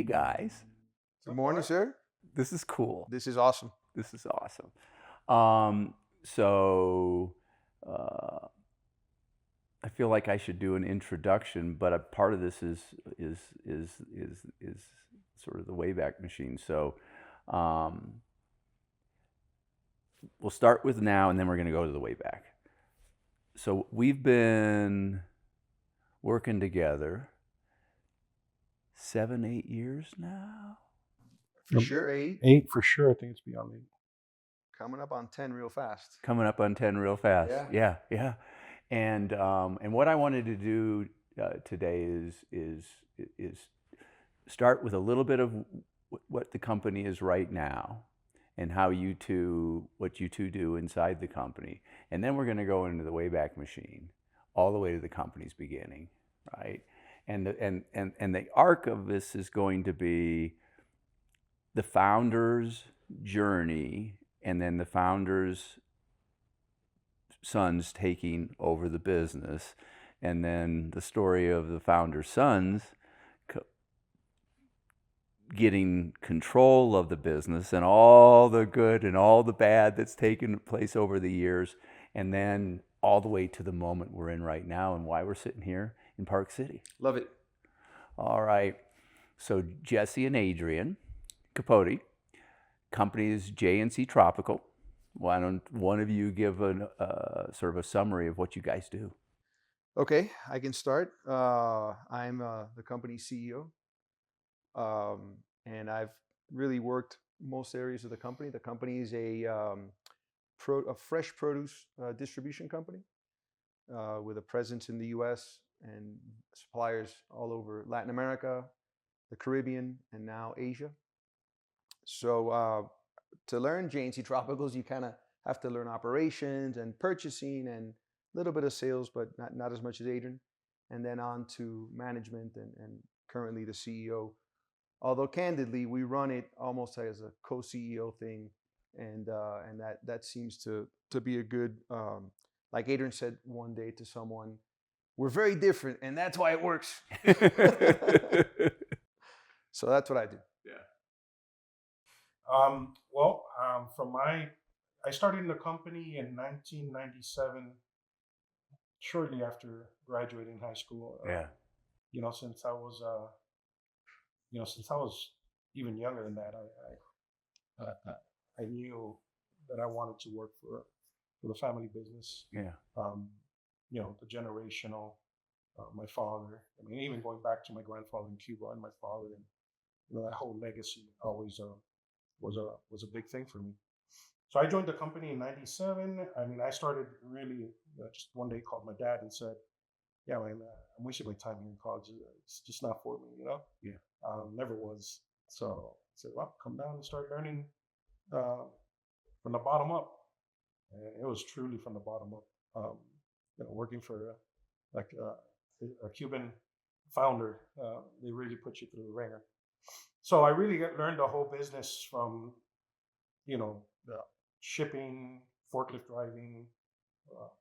guys. Good morning, sir. This is cool. This is awesome. This is awesome. So I feel like I should do an introduction, but a part of this is sort of the Wayback Machine. So we'll start with now, and then we're going to go to the Wayback. So we've been working together 7, 8 years now. For sure, 8. 8 for sure. I think it's beyond 8. Coming up on 10 real fast. Coming up on 10 real fast. Yeah. And what I wanted to do today is start with a little bit of what the company is right now, and how what you two do inside the company, and then we're going to go into the Wayback Machine, all the way to the company's beginning, right? And the arc of this is going to be the founder's journey, and then the founder's sons taking over the business, and then the story of the founder's sons getting control of the business, and all the good and all the bad that's taken place over the years, and then all the way to the moment we're in right now and why we're sitting here in Park City. Love it. All right. So Jessie and Adrian Capote, company is J&C Tropical. Why don't one of you give sort of a summary of what you guys do? Okay, I can start. I'm the company's CEO, and I've really worked most areas of the company. The company is a fresh produce distribution company with a presence in the U.S. and suppliers all over Latin America, the Caribbean, and now Asia. So to learn J&C Tropicals, you kind of have to learn operations and purchasing and a little bit of sales, but not as much as Adrian. And then on to management and currently the CEO. Although candidly, we run it almost as a co-CEO thing, and that seems to be a good, like Adrian said one day to someone, we're very different, and that's why it works. So that's what I do. I started in the company in 1997, shortly after graduating high school. Since I was even younger than that, I knew that I wanted to work for the family business. The generational, my father. I mean, even going back to my grandfather in Cuba and my father, and that whole legacy always was a big thing for me. So I joined the company in 97. I mean, I started really just one day called my dad and said, "Yeah, man, I'm wasting my time here in college. It's just not for me, Never was." So I said, "Well, come down and start learning from the bottom up." And it was truly from the bottom up. Working for a Cuban founder, they really put you through the ringer. So I really learned the whole business from, the shipping, forklift driving,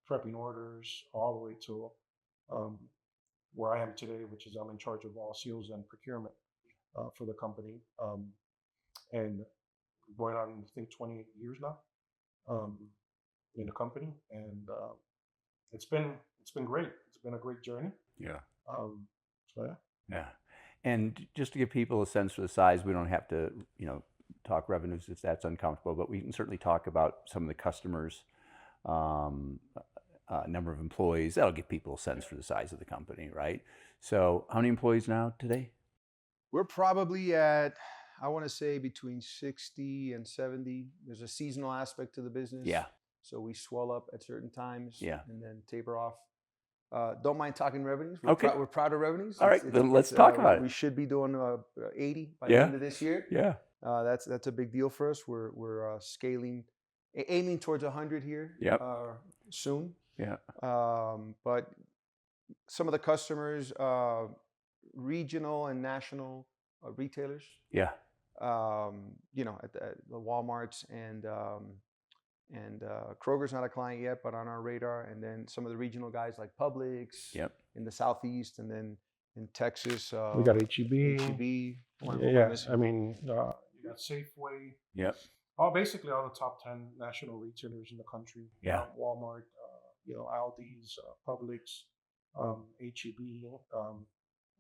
prepping orders, all the way to where I am today, which is I'm in charge of all sales and procurement for the company, and going on I think 28 years now in the company, and it's been great. It's been a great journey. Yeah. And just to give people a sense for the size, we don't have to talk revenues if that's uncomfortable, but we can certainly talk about some of the customers, number of employees. That'll give people a sense for the size of the company, right? So how many employees now today? We're probably at, I want to say, between 60 and 70. There's a seasonal aspect to the business. Yeah. So we swell up at certain times and then taper off. Don't mind talking revenues. We're proud of revenues. All right, then let's talk about it. We should be doing 80 by the end of this year. Yeah. That's a big deal for us. We're scaling, aiming towards 100 here soon. Yeah. But some of the customers, regional and national retailers. Yeah. At the Walmarts and Kroger's not a client yet, but on our radar. And then some of the regional guys like Publix in the Southeast, and then in Texas. We got HEB. HEB. Yeah, I mean, you got Safeway. Yep. Basically all the top 10 national retailers in the country. Yeah. Walmart, Aldi's, Publix, HEB.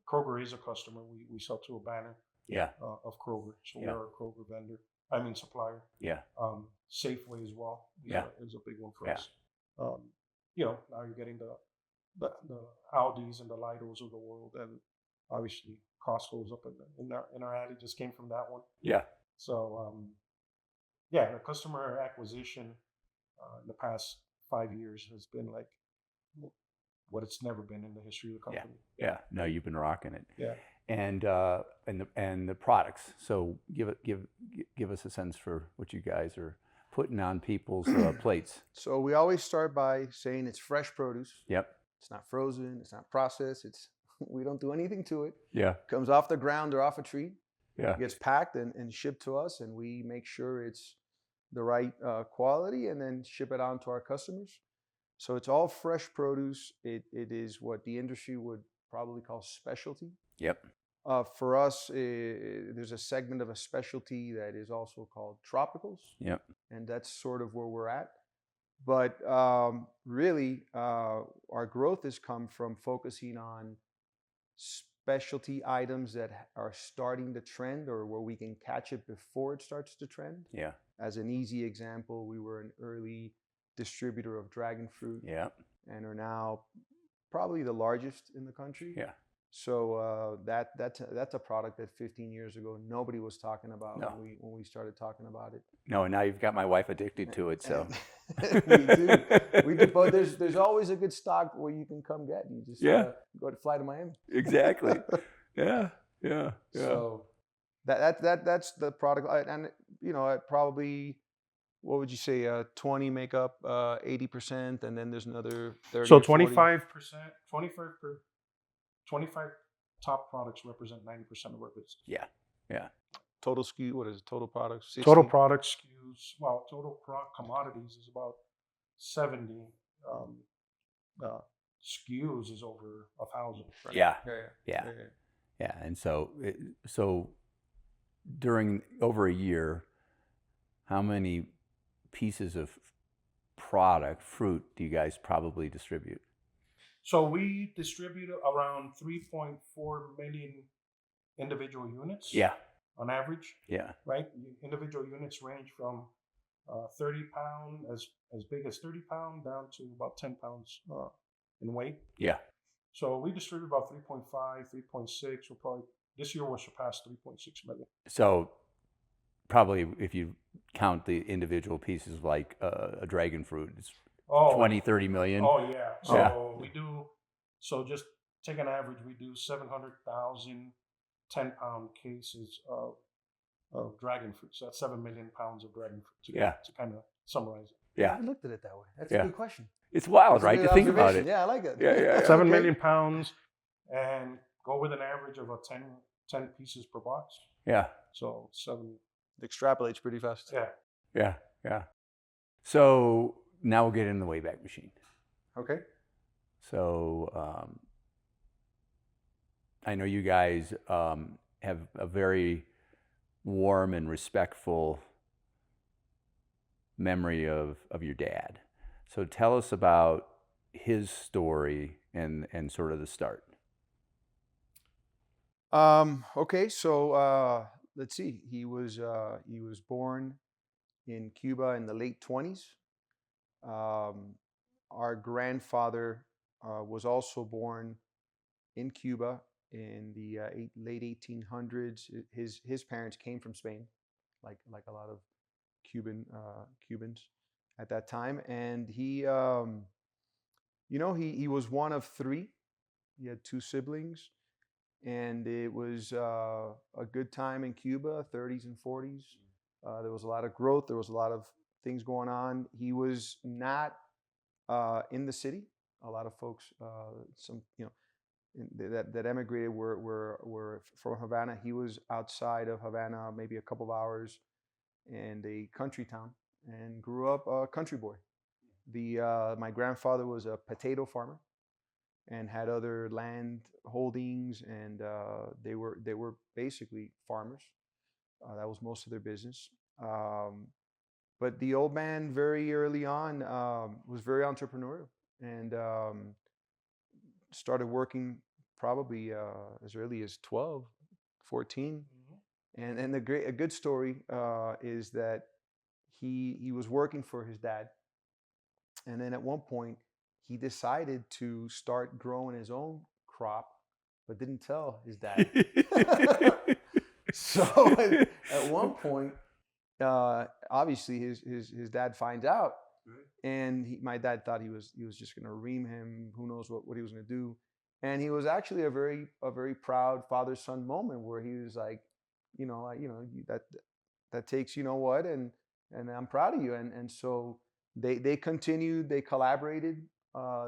Kroger is a customer. We sell to a banner. Yeah. Of Kroger, so Yeah. we are a Kroger vendor. Supplier. Yeah. Safeway as well. Is a big one for us. Now you're getting the Aldi's and the Lidl's of the world, and obviously Costco's up in our alley. Just came from that one. Yeah. So the customer acquisition in the past 5 years has been like what it's never been in the history of the company. Yeah. No, you've been rocking it. Yeah. And the products. So give us a sense for what you guys are putting on people's plates. So we always start by saying it's fresh produce. Yep. It's not frozen. It's not processed. We don't do anything to it. Yeah. Comes off the ground or off a tree. Yeah. It gets packed and shipped to us, and we make sure it's the right quality, and then ship it on to our customers. So it's all fresh produce. It is what the industry would probably call specialty. Yep. For us, there's a segment of a specialty that is also called tropicals. Yep. And that's sort of where we're at. But really, our growth has come from focusing on specialty items that are starting to trend, or where we can catch it before it starts to trend. Yeah. As an easy example, we were an early distributor of dragon fruit. Yeah. And are now probably the largest in the country. Yeah. So that's a product that 15 years ago nobody was talking about when we started talking about it. No, and now you've got my wife addicted to it. So we do. But there's always a good stock where you can come get. You just go to fly to Miami. Exactly. Yeah. So that's the product, and probably. What would you say? 20 make up 80%, and then there's another 30. So 25%, 25 top products represent 90% of our business. Yeah. Total SKU, what is it? Total products? 60? Total product SKUs. Well, total commodities is about 70. SKUs is over 1,000. Right? Yeah. And so during over a year, how many pieces of fruit do you guys probably distribute? So we distribute around 3.4 million individual units. Yeah. On average. Yeah. Right. Individual units range from 30 pound, as big as 30 pound, down to about 10 pounds in weight. Yeah. So we distribute about 3.5, 3.6. We'll probably this year we'll surpass 3.6 million. So probably if you count the individual pieces like a dragon fruit, it's 20, 30 million. Oh, yeah. So we do, just take an average, we do 700,000 10-pound cases of dragon fruit. So that's 7 million pounds of dragon fruit to kind of summarize it. Yeah. I looked at it that way. That's a good question. It's wild, right? To think about it. Yeah, I like it. Yeah. 7 million pounds, and go with an average of 10 pieces per box. Yeah. So 7. It extrapolates pretty fast. Yeah. So now we'll get in the Wayback Machine. Okay. So I know you guys have a very warm and respectful memory of your dad. So tell us about his story and sort of the start. Okay, so let's see. He was born in Cuba in the late 20s. Our grandfather was also born in Cuba in the late 1800s. His parents came from Spain, like a lot of Cubans at that time, and he was one of 3. He had 2 siblings. And it was a good time in Cuba, 30s and 40s. There was a lot of growth. There was a lot of things going on. He was not in the city. A lot of folks, that emigrated were from Havana. He was outside of Havana, maybe a couple of hours, in a country town, and grew up a country boy. My grandfather was a potato farmer. and had other land holdings, and they were basically farmers. That was most of their business. But the old man, very early on, was very entrepreneurial, and started working probably as early as 12, 14. And a good story is that he was working for his dad, and then at one point he decided to start growing his own crop, but didn't tell his dad. So at one point, obviously his dad finds out, and my dad thought he was just going to ream him. Who knows what he was going to do? And he was actually a very proud father-son moment where he was like, that takes what, and I'm proud of you. And so they continued, they collaborated.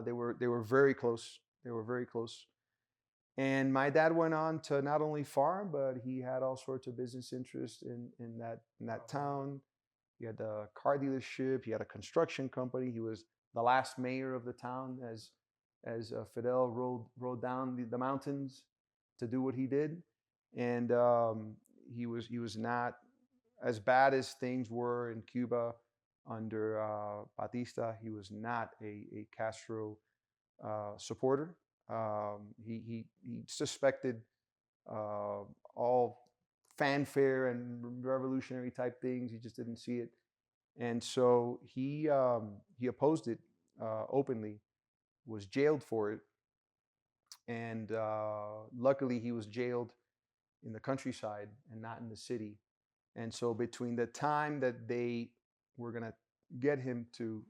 They were very close. They were very close. And my dad went on to not only farm, but he had all sorts of business interests in that town. He had a car dealership. He had a construction company. He was the last mayor of the town as Fidel rode down the mountains to do what he did. And he was not as bad as things were in Cuba under Batista. He was not a Castro supporter. He suspected all fanfare and revolutionary type things. He just didn't see it, and so he opposed it openly. Was jailed for it, and luckily he was jailed in the countryside and not in the city. And so between the time that they were going to get him to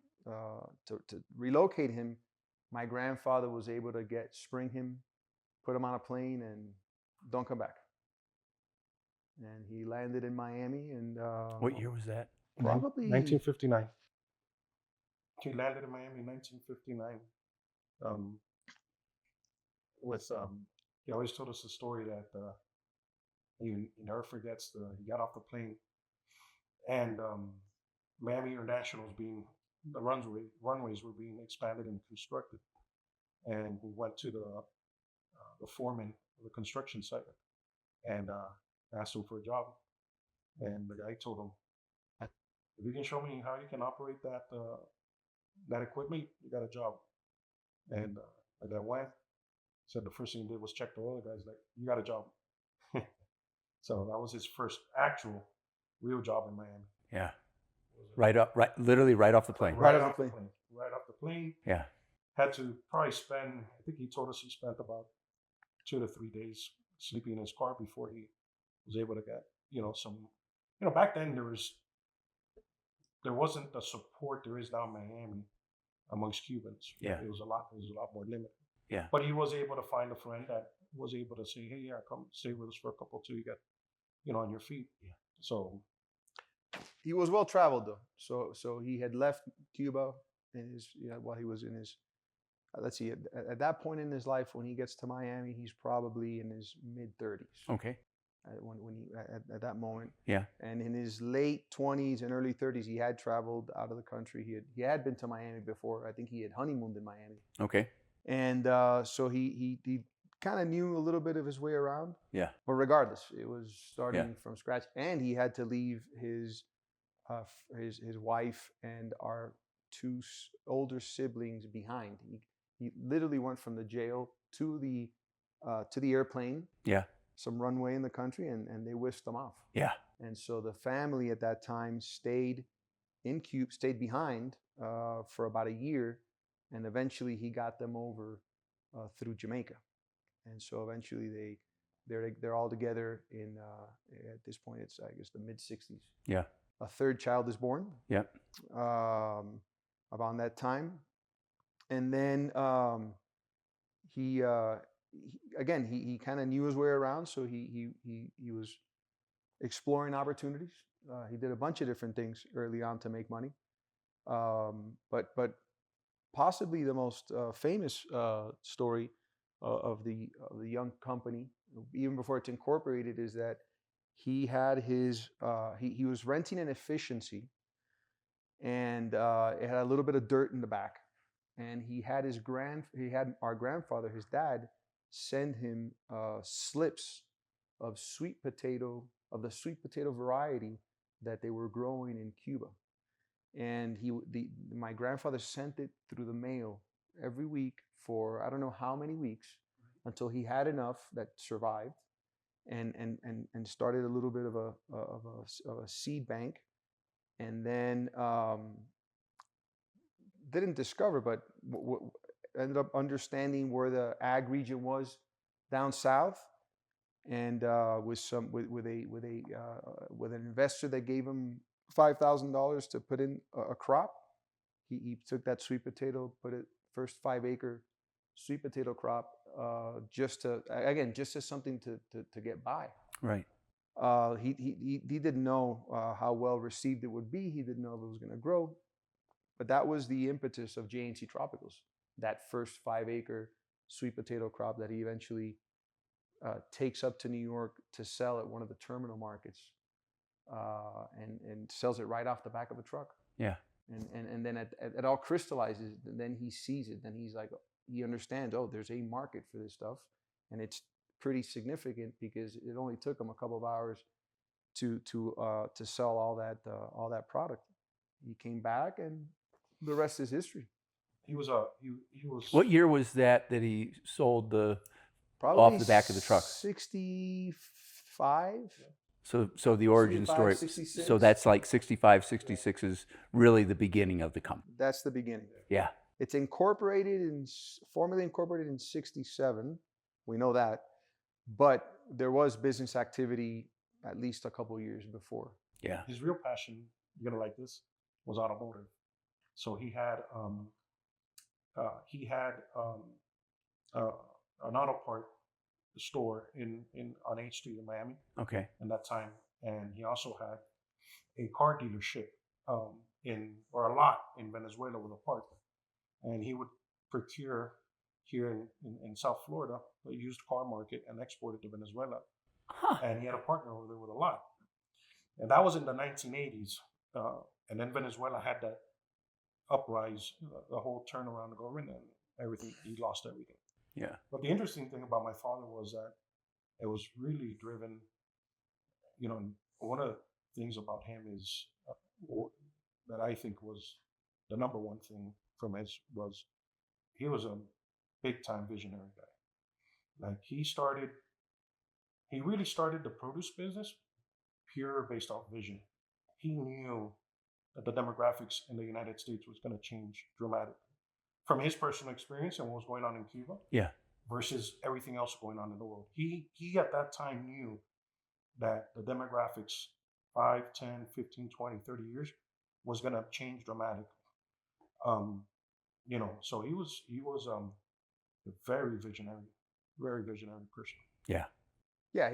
relocate him, my grandfather was able to spring him, put him on a plane, and don't come back. And he landed in Miami. And what year was that? Probably 1959. He landed in Miami in 1959. He always told us the story that he never forgets. He got off the plane, and Miami International was the runways were being expanded and constructed, and we went to the foreman of the construction site and asked him for a job, and the guy told him, "If you can show me how you can operate that equipment, you got a job." And the guy went. Said the first thing he did was check the oil. The guy's like, "You got a job." So that was his first actual real job in Miami. Yeah. Literally right off the plane. Right off the plane. Yeah. Had to probably spend, I think he told us he spent about 2 to 3 days sleeping in his car before he was able to get, some, back then there wasn't the support there is now in Miami amongst Cubans. Yeah. It was a lot more limited. Yeah. But he was able to find a friend that was able to say, "Hey, yeah, come stay with us for a couple till you get, on your feet." Yeah. So he was well traveled though. So he had left Cuba while he was in his let's see, at that point in his life when he gets to Miami, he's probably in his mid-30s. Okay. At that moment. Yeah. And in his late 20s and early 30s, he had traveled out of the country. He had been to Miami before. I think he had honeymooned in Miami. Okay. And so he kind of knew a little bit of his way around. Yeah. But regardless, it was starting from scratch, and he had to leave his wife and our two older siblings behind. He literally went from the jail to the airplane. Yeah. Some runway in the country, and they whisked them off. Yeah. And so the family at that time stayed behind for about a year, and eventually he got them over through Jamaica. And so eventually they're all together in at this point it's I guess the mid-60s. Yeah. A third child is born. Yep. Around that time, and then he kind of knew his way around, so he was exploring opportunities. He did a bunch of different things early on to make money, but possibly the most famous story of the young company, even before it's incorporated, is that he had he was renting an efficiency, and it had a little bit of dirt in the back, and he had our grandfather, his dad, send him slips of the sweet potato variety that they were growing in Cuba. And my grandfather sent it through the mail every week for I don't know how many weeks, until he had enough that survived, and started a little bit of a seed bank, and then didn't discover, but ended up understanding where the ag region was down south, and with an investor that gave him $5,000 to put in a crop. He took that sweet potato, put it first 5-acre sweet potato crop, just as something to get by. Right. He didn't know how well received it would be. He didn't know if it was going to grow, but that was the impetus of J&C Tropicals. That first 5-acre sweet potato crop that he eventually takes up to New York to sell at one of the terminal markets, and sells it right off the back of a truck. Yeah. And then it all crystallizes. And then he sees it. Then he's like, he understands. Oh, there's a market for this stuff, and it's pretty significant because it only took him a couple of hours to sell all that product. He came back, and the rest is history. He was What year was that he sold Probably off the back of the truck? 65. So the origin 65, story. 66. So that's like 65, 66 is really the beginning of the company. That's the beginning. Yeah. It's formally incorporated in 67. We know that, but there was business activity at least a couple of years before. Yeah. His real passion, you're gonna like this, was automotive. So he had an auto part store on H Street in Miami. Okay. In that time, and he also had a car dealership a lot in Venezuela with a park, and he would procure here in South Florida a used car market and export it to Venezuela. Huh. And he had a partner over there with a lot, and that was in the 1980s. And then Venezuela had that uprise, the whole turnaround of government, and everything. He lost everything. Yeah. But the interesting thing about my father was that it was really driven. One of the things about him is that I think was the number one thing from his was he was a big time visionary guy. Like he really started the produce business pure based off vision. He knew that the demographics in the United States was going to change dramatically from his personal experience and what was going on in Cuba. Yeah. Versus everything else going on in the world. He at that time knew that the demographics 5, 10, 15, 20, 30 years was going to change dramatically. So he was a very visionary person. Yeah. Yeah.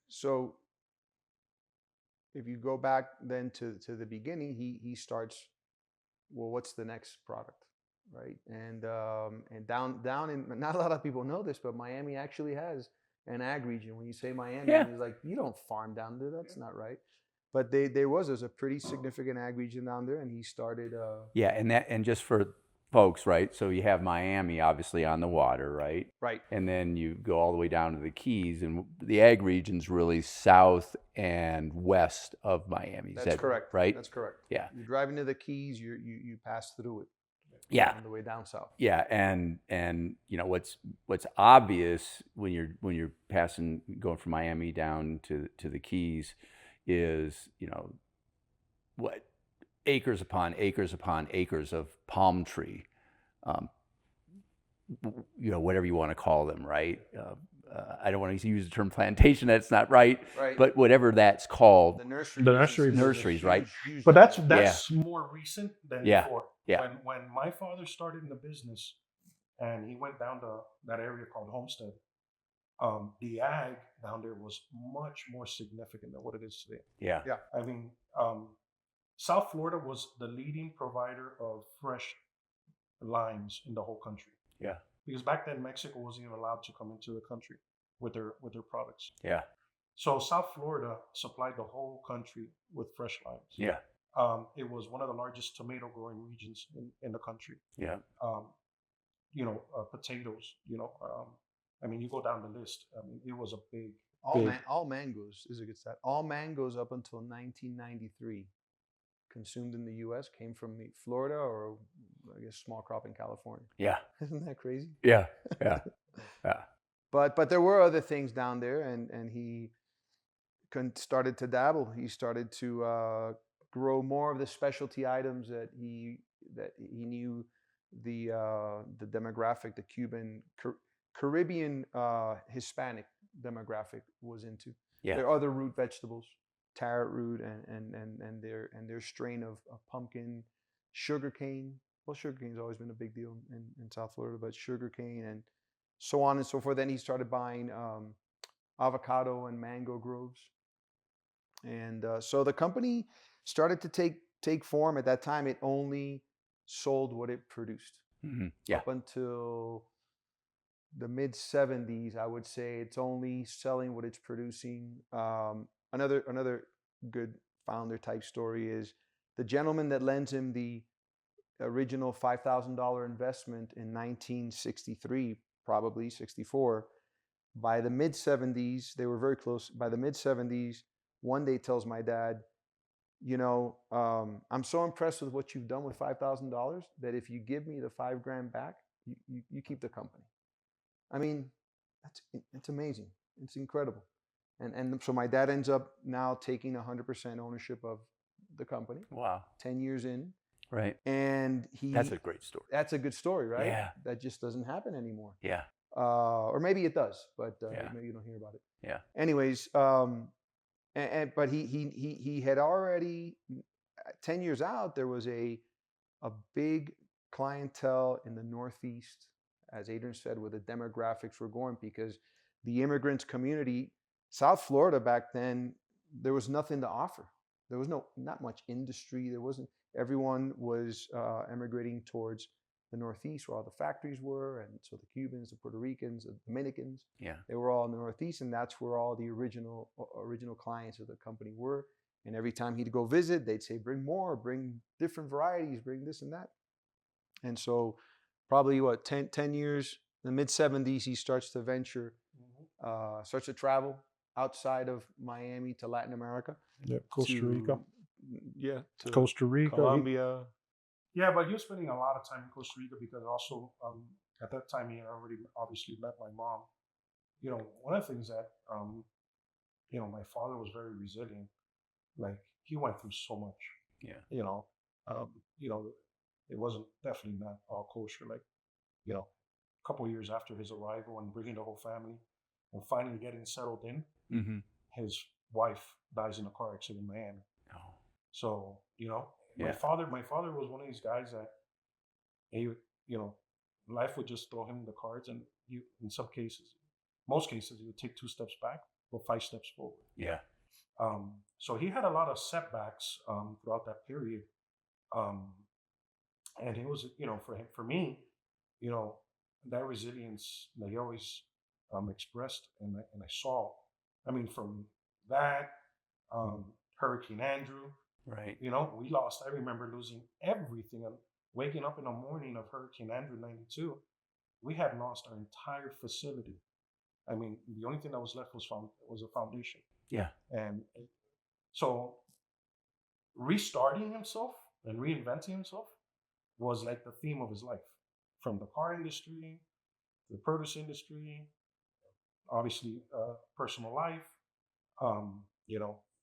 So if you go back then to the beginning, he starts, well, what's the next product? Right. And down in, not a lot of people know this, but Miami actually has an ag region. When you say Miami, it's like, you don't farm down there. That's not right. But there's a pretty significant ag region down there, and he started. And just for folks, right? So you have Miami, obviously on the water, right? Right. And then you go all the way down to the Keys, and the ag region's really south and west of Miami. That's correct. Right. That's correct. Yeah. You drive into the Keys, you pass through it. Yeah. On the way down south. Yeah, and what's obvious when you're going from Miami down to the Keys is what acres upon acres upon acres of palm tree, whatever you want to call them, right? I don't want to use the term plantation. That's not right. Right. But whatever that's called. The nursery. Nurseries, right? But that's more recent than before. Yeah. When my father started in the business, and he went down to that area called Homestead, the ag down there was much more significant than what it is today. Yeah. Yeah. I mean, South Florida was the leading provider of fresh limes in the whole country. Yeah. Because back then Mexico wasn't even allowed to come into the country with their products. Yeah. So South Florida supplied the whole country with fresh limes. Yeah. it was one of the largest tomato growing regions in the country. Yeah. Potatoes. I mean, you go down the list. I mean, it was a big, All mangoes is a good stat. All mangoes up until 1993 consumed in the U.S. came from Florida or I guess small crop in California. Yeah. Isn't that crazy? Yeah. Yeah. Yeah. But there were other things down there, and he started to dabble. He started to grow more of the specialty items that he knew the demographic, the Cuban, Caribbean, Hispanic demographic was into. Yeah. There are other root vegetables, taro root, and their strain of pumpkin, sugarcane. Well, sugarcane's always been a big deal in South Florida, but sugarcane and so on and so forth. Then he started buying avocado and mango groves, and so the company started to take form. At that time, it only sold what it produced. Mm-hmm. Yeah. Up until the mid 70s, I would say it's only selling what it's producing. Another good founder type story is the gentleman that lends him the original $5,000 investment in 1963, probably 64. By the mid 70s, they were very close. By the mid 70s, one day tells my dad, I'm so impressed with what you've done with $5,000 that if you give me the $5,000 back, you keep the company. I mean, it's amazing. It's incredible. And so my dad ends up now taking 100% ownership of the company. Wow. 10 years in. Right. And that's a great story. That's a good story, right? Yeah. That just doesn't happen anymore. Yeah. Or maybe it does, but yeah. maybe you don't hear about it. Yeah. Anyways, but he had already 10 years out. There was a big clientele in the Northeast, as Adrian said, where the demographics were going, because the immigrants community, South Florida back then, there was nothing to offer. There was not much industry. There wasn't. Everyone was emigrating towards the Northeast, where all the factories were, and so the Cubans, the Puerto Ricans, the Dominicans, they were all in the Northeast, and that's where all the original clients of the company were. And every time he'd go visit, they'd say, "Bring more, bring different varieties, bring this and that." And so, probably 10 years, in the mid 70s, he starts to venture, starts to travel outside of Miami to Latin America. Yeah, Costa Rica. Yeah, to Costa Rica, Colombia. Yeah, but he was spending a lot of time in Costa Rica because also at that time he had already obviously met my mom. One of the things that my father was very resilient. Like he went through so much. Yeah. It wasn't definitely not all kosher. Like, a couple of years after his arrival and bringing the whole family and finally getting settled in, his wife dies in a car accident in Miami. Oh. So, my father was one of these guys that life would just throw him the cards, and in most cases, he would take 2 steps back, but 5 steps forward. Yeah. So he had a lot of setbacks throughout that period, and it was, for me, that resilience that he always expressed, and I saw. I mean, from that Hurricane Andrew. Right. We lost. I remember losing everything. And waking up in the morning of Hurricane Andrew '92, we had lost our entire facility. I mean, the only thing that was left was a foundation. Yeah. And so restarting himself and reinventing himself was like the theme of his life, from the car industry, the produce industry, obviously personal life.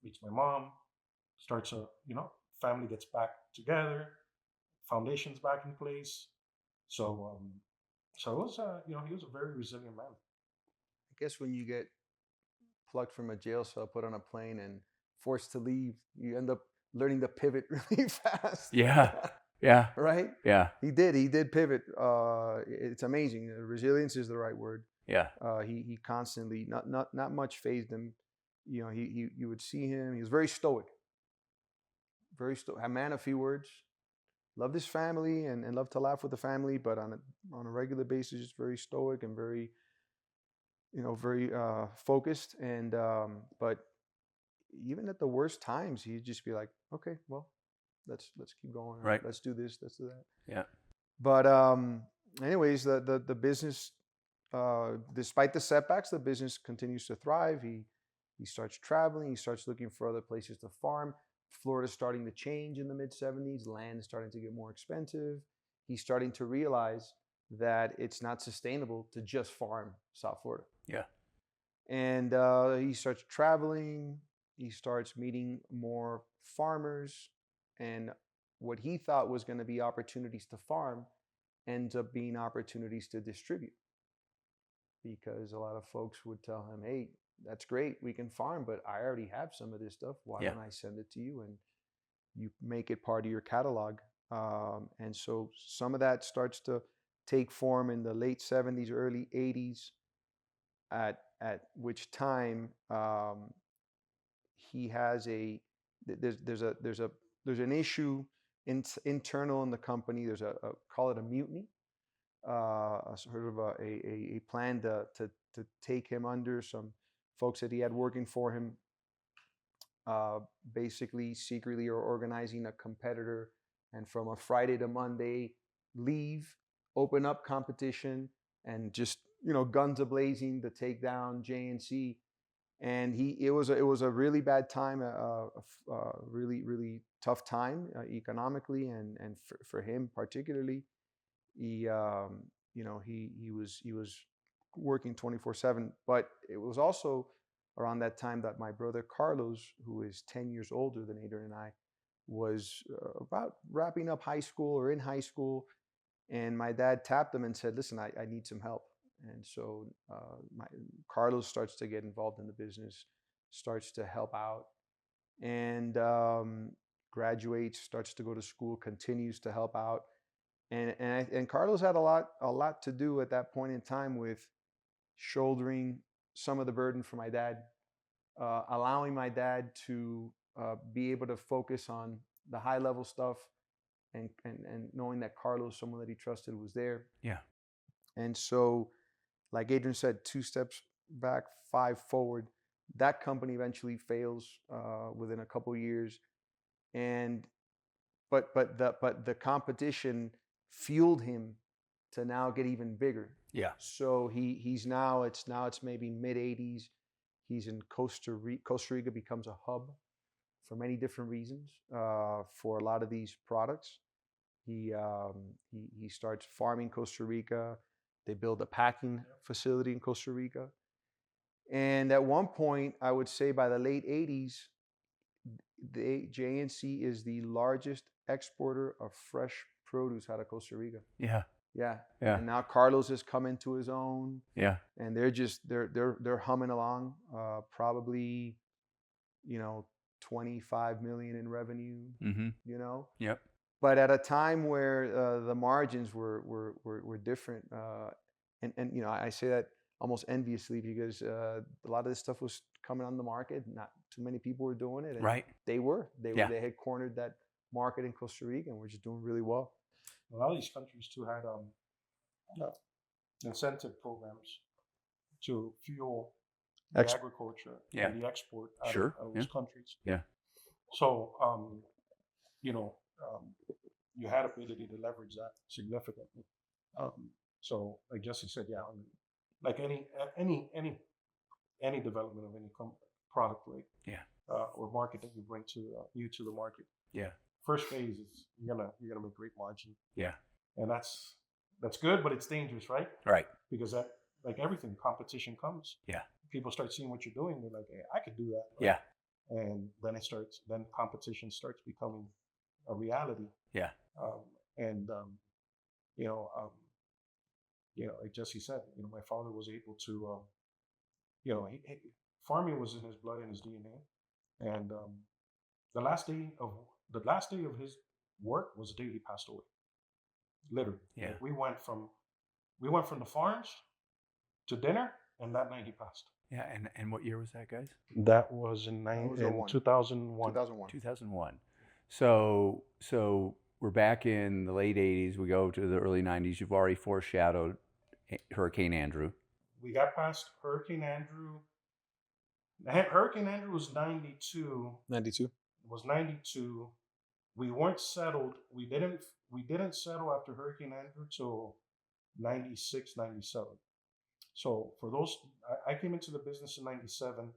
Meets my mom. Starts family gets back together, foundation's back in place. So it was he was a very resilient man. I guess when you get plucked from a jail cell, put on a plane, and forced to leave, you end up learning to pivot really fast. Yeah. Yeah. Right? Yeah. He did pivot. It's amazing. Resilience is the right word. Yeah. He constantly, not much fazed him. You would see him. He was very stoic. A man of few words. Loved his family and loved to laugh with the family, but on a regular basis, just very stoic and very, very focused. And but even at the worst times, he'd just be like, "Okay, well, let's keep going. Right. Let's do this. Let's do that. Yeah. But anyways, the business, despite the setbacks, the business continues to thrive. He starts traveling. He starts looking for other places to farm. Florida's starting to change in the mid-'70s. Land is starting to get more expensive. He's starting to realize that it's not sustainable to just farm South Florida. Yeah. And he starts traveling. He starts meeting more farmers. And what he thought was going to be opportunities to farm ends up being opportunities to distribute. Because a lot of folks would tell him, hey, that's great, we can farm, but I already have some of this stuff. Why don't I send it to you and you make it part of your catalog? And so some of that starts to take form in the late 70s, early 80s, at which time he has there's an issue internal in the company. There's a call it a mutiny, a sort of a plan to take him under. Some folks that he had working for him basically secretly are organizing a competitor, and from a Friday to Monday leave, open up competition, and just guns a-blazing to take down JNC. And it was a really bad time, a really tough time economically, and for him particularly. He he was working 24/7, but it was also around that time that my brother Carlos, who is 10 years older than Adrian and I, was about wrapping up high school or in high school. And my dad tapped him and said, listen, I need some help. And so Carlos starts to get involved in the business, starts to help out, and graduates, starts to go to school, continues to help out. And Carlos had a lot to do at that point in time with shouldering some of the burden for my dad, allowing my dad to be able to focus on the high level stuff, and knowing that Carlos, someone that he trusted, was there. Yeah. And so, like Adrian said, 2 steps back, 5 forward. That company eventually fails within a couple years, and but the competition fueled him to now get even bigger. Yeah. So he's now it's maybe mid-'80s. He's in Costa Rica. Costa Rica becomes a hub for many different reasons for a lot of these products. He starts farming Costa Rica. They build a packing facility in Costa Rica. And at one point, I would say by the late 80s, the JNC is the largest exporter of fresh produce out of Costa Rica. Yeah. Yeah. Yeah. And now Carlos has come into his own. Yeah. And they're humming along, probably, 25 million in revenue, Yep. But at a time where the margins were different. And I say that almost enviously, because a lot of this stuff was coming on the market. Not too many people were doing it. And Right. They had cornered that market in Costa Rica, and we're just doing really well. A lot of these countries too had incentive programs to fuel the agriculture and the export out of those countries. Yeah. So you had ability to leverage that significantly. So like Jesse said, like any development of any product, right? Or market that you bring to the market. Yeah. First phase is you're gonna make great margin. Yeah. And that's good, but it's dangerous, right? Right. Because that, like everything, competition comes. Yeah. People start seeing what you're doing. They're like, hey, I could do that. Right? Yeah. And then competition starts becoming a reality. Yeah. Like Jesse said, my father was able to, farming was in his blood and his DNA. And the last day of his work was the day he passed away. Literally. Yeah. Like we went from the farms to dinner, and that night he passed. Yeah. And what year was that, guys? That was in 2001. 2001. So we're back in the late 80s. We go to the early 90s. You've already foreshadowed Hurricane Andrew. We got past Hurricane Andrew. Hurricane Andrew was 92. 92. It was 92. we weren't settled. We didn't settle after Hurricane Andrew till 96, 97. So for those, I came into the business in 97,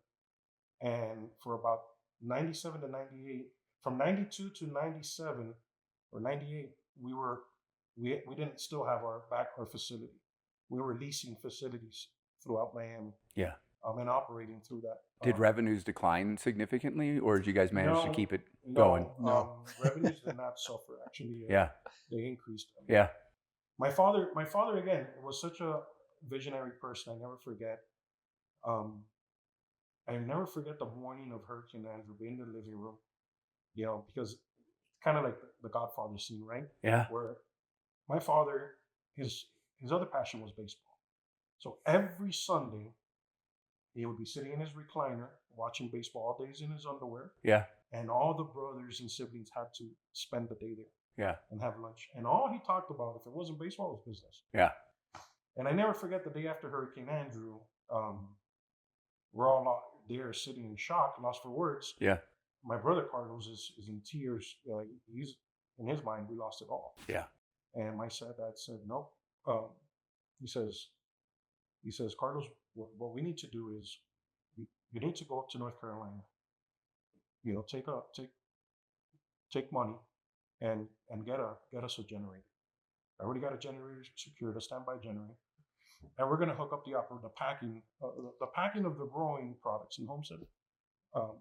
and for about 97 to 98, from 92 to 97 or 98, we didn't still have our facility. We were leasing facilities throughout Miami. Yeah. And operating through that. Did revenues decline significantly, or did you guys manage to keep it going? No. Revenues did not suffer. Actually, yeah, they increased. Yeah. My father again was such a visionary person. I never forget. I never forget the morning of Hurricane Andrew, being in the living room. Because kind of like the Godfather scene, right? Yeah. Where my father, his other passion was baseball. So every Sunday, he would be sitting in his recliner watching baseball all days in his underwear. Yeah. And all the brothers and siblings had to spend the day there. Yeah. And have lunch. And all he talked about, if it wasn't baseball, it was business. Yeah. And I never forget the day after Hurricane Andrew, we're all there sitting in shock, lost for words. Yeah. My brother Carlos is in tears. Like, he's, in his mind, we lost it all. Yeah. And my dad said, no. He says, Carlos, what we need to do is you need to go up to North Carolina. Take money and get us a generator. I already got a generator secured, a standby generator, and we're going to hook up the packing of the growing products in Homestead.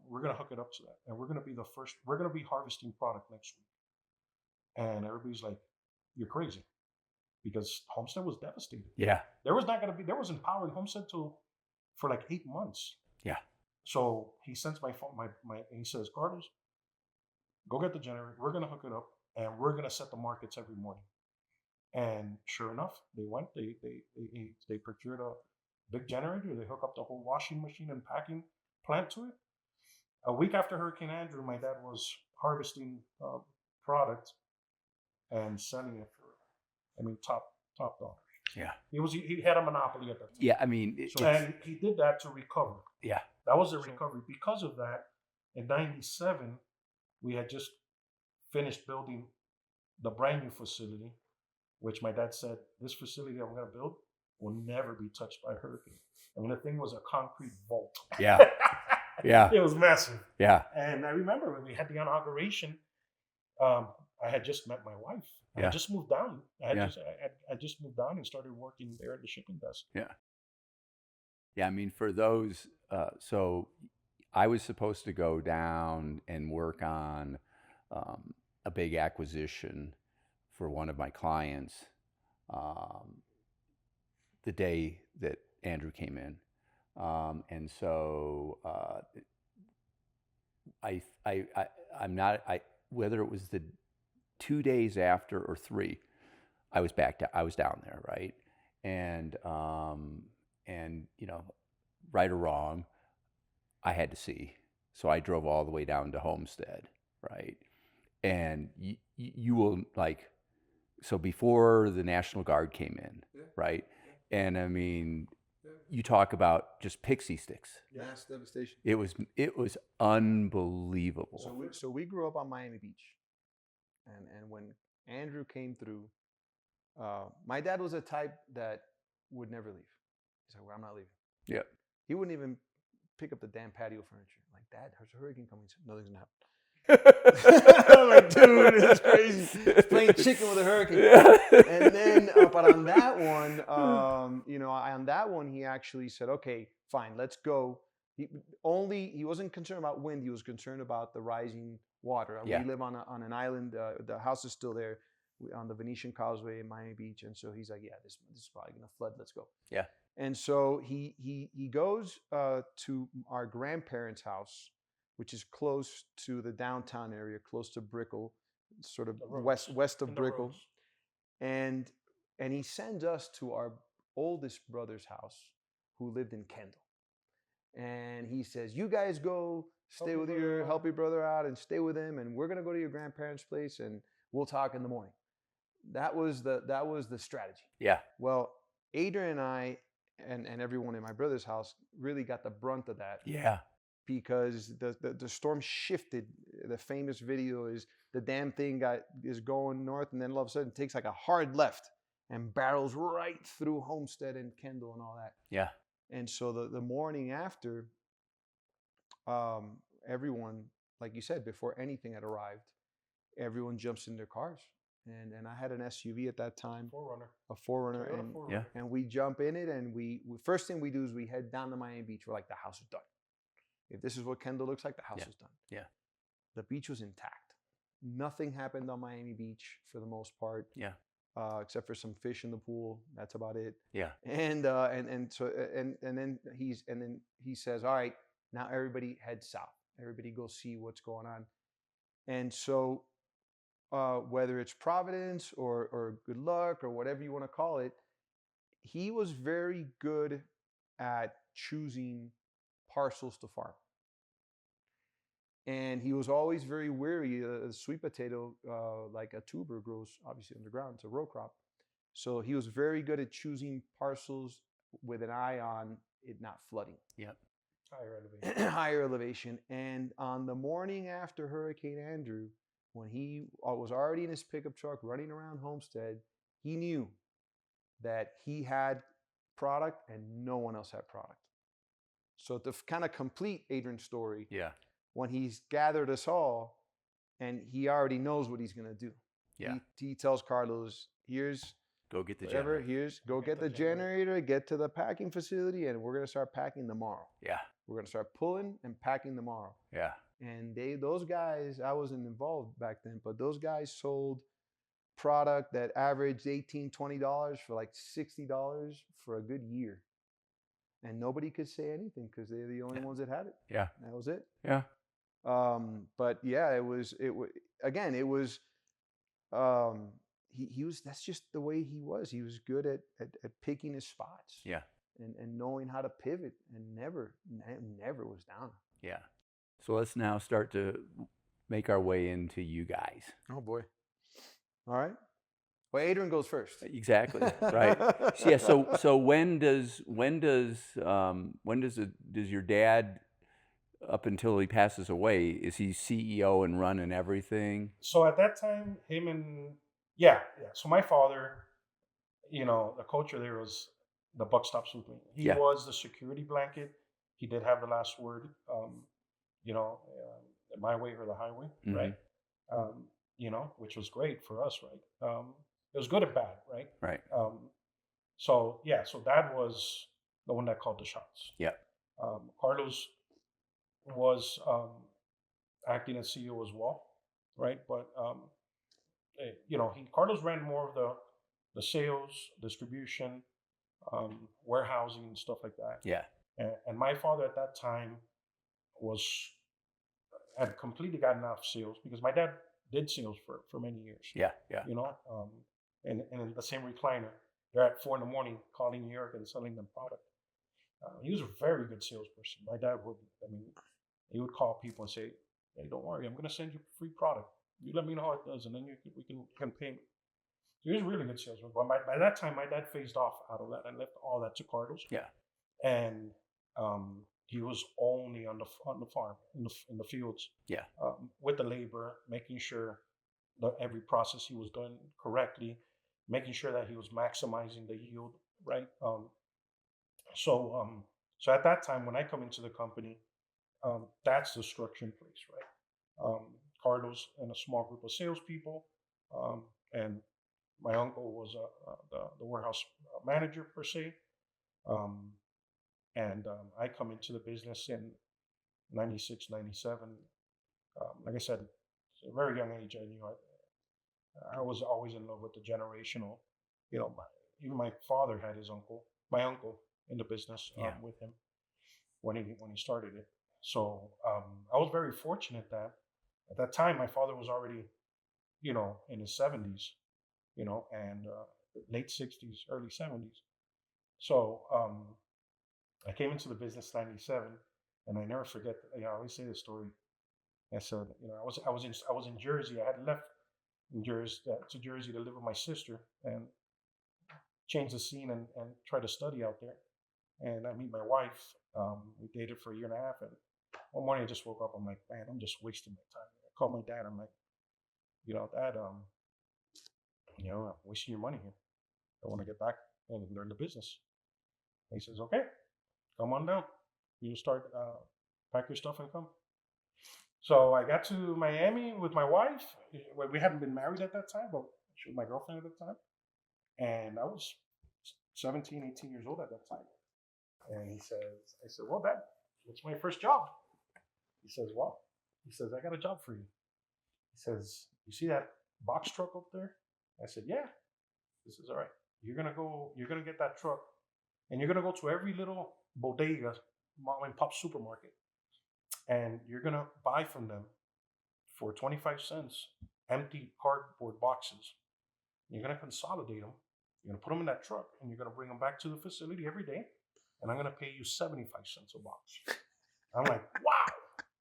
We're going to hook it up to that, and we're going to be the first. We're going to be harvesting product next week. And everybody's like, "You're crazy," because Homestead was devastated. Yeah, there wasn't power in Homestead for like 8 months. Yeah. So he sends my phone, and he says, "Carlos, go get the generator. We're going to hook it up, and we're going to set the markets every morning." And sure enough, they went. They procured a big generator. They hook up the whole washing machine and packing plant to it. A week after Hurricane Andrew, my dad was harvesting product and selling it for, top dollar. Yeah. He had a monopoly at that time. Yeah, I mean, and he did that to recover. Yeah. That was the recovery. Because of that, in 97, we had just finished building the brand new facility, which my dad said, this facility that we're going to build will never be touched by a hurricane. I mean, the thing was a concrete vault. Yeah. Yeah. It was massive. Yeah. And I remember when we had the inauguration, I had just met my wife. I just moved down. I just moved down and started working there at the shipping desk. Yeah. Yeah, I mean, for those, so I was supposed to go down and work on a big acquisition for one of my clients the day that Andrew came in. And so whether it was the 2 days after or 3, I was down there, right? And right or wrong, I had to see. So I drove all the way down to Homestead, right? And you will so before the National Guard came in, right? And I mean, you talk about just pixie sticks. Mass devastation. It was unbelievable. So we grew up on Miami Beach, and when Andrew came through, my dad was a type that would never leave. He's like, well, I'm not leaving. Yeah. He wouldn't even pick up the damn patio furniture. Like, Dad, there's a hurricane coming. Nothing's gonna happen. I'm like, dude, this is crazy. He's playing chicken with a hurricane. And then, but on that one, he actually said, okay, fine, let's go. He wasn't concerned about wind. He was concerned about the rising water. We live on an island. The house is still there on the Venetian Causeway in Miami Beach. And so he's like, yeah, this is probably going to flood. Let's go. Yeah. And so he goes to our grandparents' house, which is close to the downtown area, close to Brickell, sort of west of Brickell. And he sends us to our oldest brother's house, who lived in Kendall. And he says, you guys go stay with help your brother out and stay with him, and we're gonna go to your grandparents' place and we'll talk in the morning. That was the strategy. Yeah. Well, Adrian and I and everyone in my brother's house really got the brunt of that. Yeah. because the storm shifted. The famous video is the damn thing is going north, and then all of a sudden it takes like a hard left and barrels right through Homestead and Kendall and all that. Yeah. And so the morning after, everyone, like you said, before anything had arrived, everyone jumps in their cars. And I had an SUV at that time, a Forerunner, and we jump in it, and we first thing we do is we head down to Miami Beach. We're like, the house is done. If this is what Kendall looks like, the house is done. Yeah. The beach was intact. Nothing happened on Miami Beach for the most part. Yeah. Except for some fish in the pool. That's about it. Yeah. And then he says, all right, now everybody head south. Everybody go see what's going on. And so whether it's Providence or good luck or whatever you want to call it, he was very good at choosing parcels to farm. And he was always very wary. A sweet potato, like a tuber, grows obviously underground. It's a row crop. So he was very good at choosing parcels with an eye on it not flooding. Yep. Higher elevation. And on the morning after Hurricane Andrew, when he was already in his pickup truck running around Homestead, he knew that he had product and no one else had product. So to kind of complete Adrian's story, when he's gathered us all, and he already knows what he's going to do. Yeah. He tells Carlos, here's go get the generator. Go get the generator, get to the packing facility, and we're going to start packing tomorrow. Yeah. We're going to start pulling and packing tomorrow. Yeah. And those guys, I wasn't involved back then, but those guys sold product that averaged $18, $20 for like $60 for a good year. And nobody could say anything because they're the only ones that had it. Yeah. That was it. Yeah. But yeah, it was he was, that's just the way he was. He was good at picking his spots. Yeah. And knowing how to pivot, and never was down. Yeah. So let's now start to make our way into you guys. Oh boy. All right. Well, Adrian goes first. Exactly. Right. Yeah. So when does your dad, up until he passes away, is he CEO and running everything? So at that time, him and So my father, the culture there was the buck stops with me. He was the security blanket. He did have the last word. My way or the highway, right? Which was great for us, right? It was good and bad, right? Right. So Dad was the one that called the shots. Yeah. Carlos was acting as CEO as well, right? But Carlos ran more of the sales, distribution, warehousing, and stuff like that. Yeah. And my father at that time had completely gotten off sales because my dad did sales for many years. Yeah. Yeah. And in the same recliner, they're at 4 a.m. calling New York and selling them product. He was a very good salesperson. My dad he would call people and say, "Hey, don't worry, I'm going to send you free product. You let me know how it does, and then we can pay me." He was a really good salesman. But by that time, my dad phased off out of that and left all that to Carlos. Yeah. And he was only on the farm, in the fields. Yeah. With the labor, making sure that every process he was done correctly, making sure that he was maximizing the yield, right? So at that time, when I come into the company, that's the structure in place, right? Carlos and a small group of salespeople, and my uncle was the warehouse manager per se. And I come into the business in 96, 97. Like I said, at a very young age, I knew I was always in love with the generational. Even my father had my uncle in the business with him when he started it. So I was very fortunate that at that time my father was already, in his 70s, and late 60s, early 70s. So I came into the business in 97, and I never forget. I always say this story. I said, I was in Jersey. I had left in Jersey to Jersey to live with my sister and change the scene and try to study out there. And I meet my wife. We dated for a year and a half, and one morning I just woke up. I'm like, man, I'm just wasting my time. I called my dad. I'm like, Dad, I'm wasting your money here. I want to get back and learn the business. And he says, okay, come on down. You start pack your stuff and come. So I got to Miami with my wife. We hadn't been married at that time, but she was my girlfriend at the time. And I was 17, 18 years old at that time. And I said, well, Dad, what's my first job? He says, what? He says, I got a job for you. He says, you see that box truck up there? I said, yeah. He says, all right, you're gonna get that truck and you're gonna go to every little bodega, mom and pop supermarket, and you're gonna buy from them for 25 cents empty cardboard boxes. You're gonna consolidate them. You're gonna put them in that truck and you're gonna bring them back to the facility every day. And I'm gonna pay you 75 cents a box. I'm like, wow,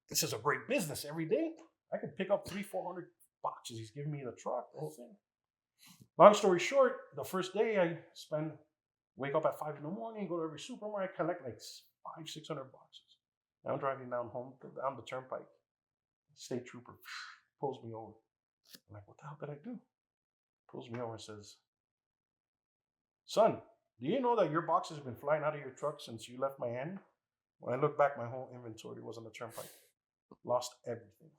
this is a great business every day. I could pick up 300-400 boxes. He's giving me the truck, the whole thing. Long story short, the first day I wake up at 5 in the morning, go to every supermarket, collect like 500-600 boxes. And I'm driving down the turnpike. State trooper pulls me over. I'm like, what the hell did I do? Pulls me over and says, son, do you know that your boxes have been flying out of your truck since you left Miami? When I look back, my whole inventory was on the turnpike. Lost everything.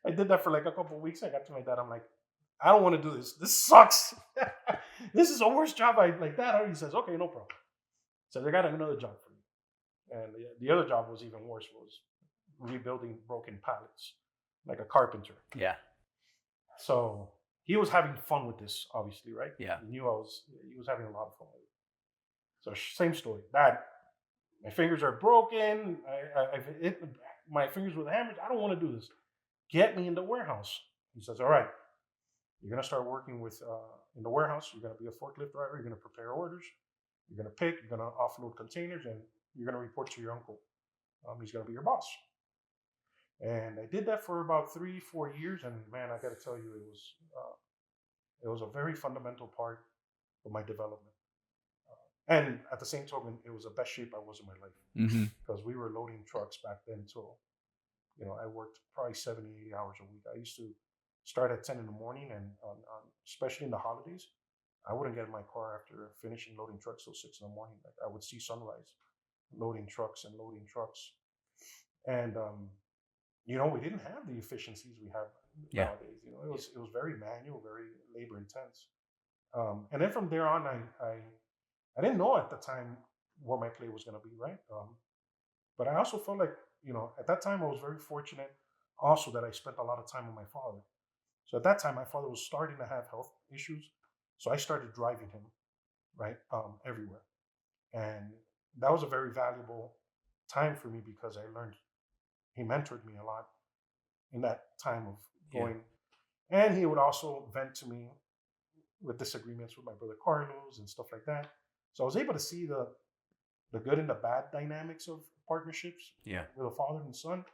I did that for like a couple of weeks. I got to my dad. I'm like, I don't want to do this. This sucks. This is the worst job. Like that. He says, okay, no problem. He says, I got another job for you. And the other job was even worse. Was rebuilding broken pallets, like a carpenter. Yeah. So he was having fun with this, obviously, right? Yeah. He was having a lot of fun with it. So same story. Dad, my fingers are broken. I've hit my fingers with hammers. I don't want to do this. Get me in the warehouse. He says, all right, you're going to start working with in the warehouse. You're going to be a forklift driver. You're going to prepare orders. You're going to pick. You're going to offload containers, and you're going to report to your uncle. He's going to be your boss. And I did that for about 3-4 years, and man, I got to tell you, it was a very fundamental part of my development. And at the same token, it was the best shape I was in my life because we were loading trucks back then. So, I worked probably 70, 80 hours a week. I used to start at 10 in the morning, and especially in the holidays, I wouldn't get in my car after finishing loading trucks till 6 in the morning. Like I would see sunrise, loading trucks. And we didn't have the efficiencies we have nowadays. It was very manual, very labor intense. And then from there on, I didn't know at the time where my play was going to be, right? But I also felt like, at that time I was very fortunate also that I spent a lot of time with my father. So at that time, my father was starting to have health issues. So I started driving him, right, everywhere. And that was a very valuable time for me because he mentored me a lot in that time of going. Yeah. And he would also vent to me with disagreements with my brother Carlos and stuff like that. So I was able to see the good and the bad dynamics of partnerships with a father and son.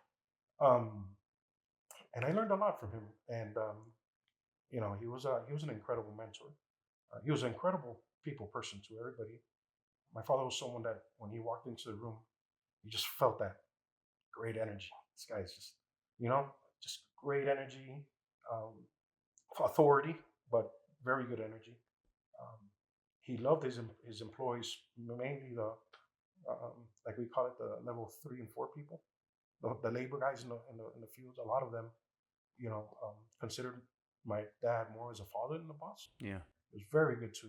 And I learned a lot from him. And, he was an incredible mentor. He was an incredible people person to everybody. My father was someone that when he walked into the room, you just felt that great energy. This guy is just, just great energy, authority, but very good energy. He loved his employees, mainly like we call it, the level 3 and 4 people, the labor guys in the fields. A lot of them, considered my dad more as a father than a boss. Yeah, he was very good to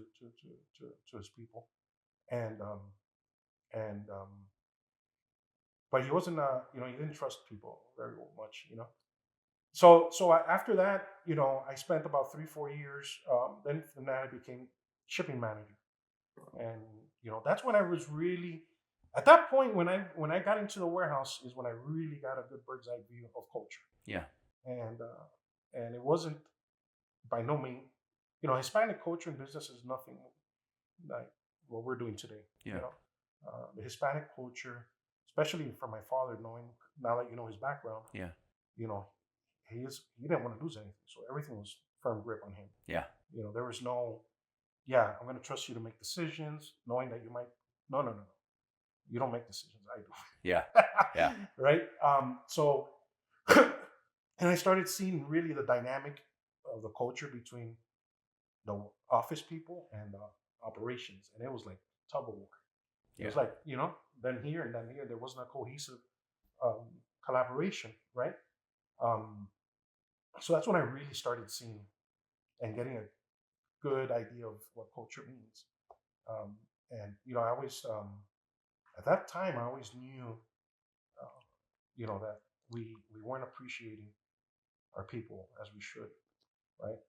his people, but he wasn't, he didn't trust people very much, So after that, I spent about 3-4 years. Then from that, I became shipping manager, and that's when I was really, at that point when I got into the warehouse is when I really got a good bird's eye view of culture. Yeah, and it wasn't by no means, Hispanic culture in business is nothing like what we're doing today. Yeah. The Hispanic culture, especially for my father, knowing now that his background. Yeah. He didn't want to lose anything, so everything was firm grip on him. Yeah. There was no, I'm going to trust you to make decisions, knowing that you might. No. You don't make decisions, I do. Yeah. Yeah. Right. So, and I started seeing really the dynamic of the culture between the office people and the operations, and it was like tug of war. It was like, then here and then here. There wasn't a cohesive um, collaboration, right? Um, so that's when I really started seeing and getting a good idea of what culture means. And I always at that time I always knew, that we weren't appreciating our people as we should, right?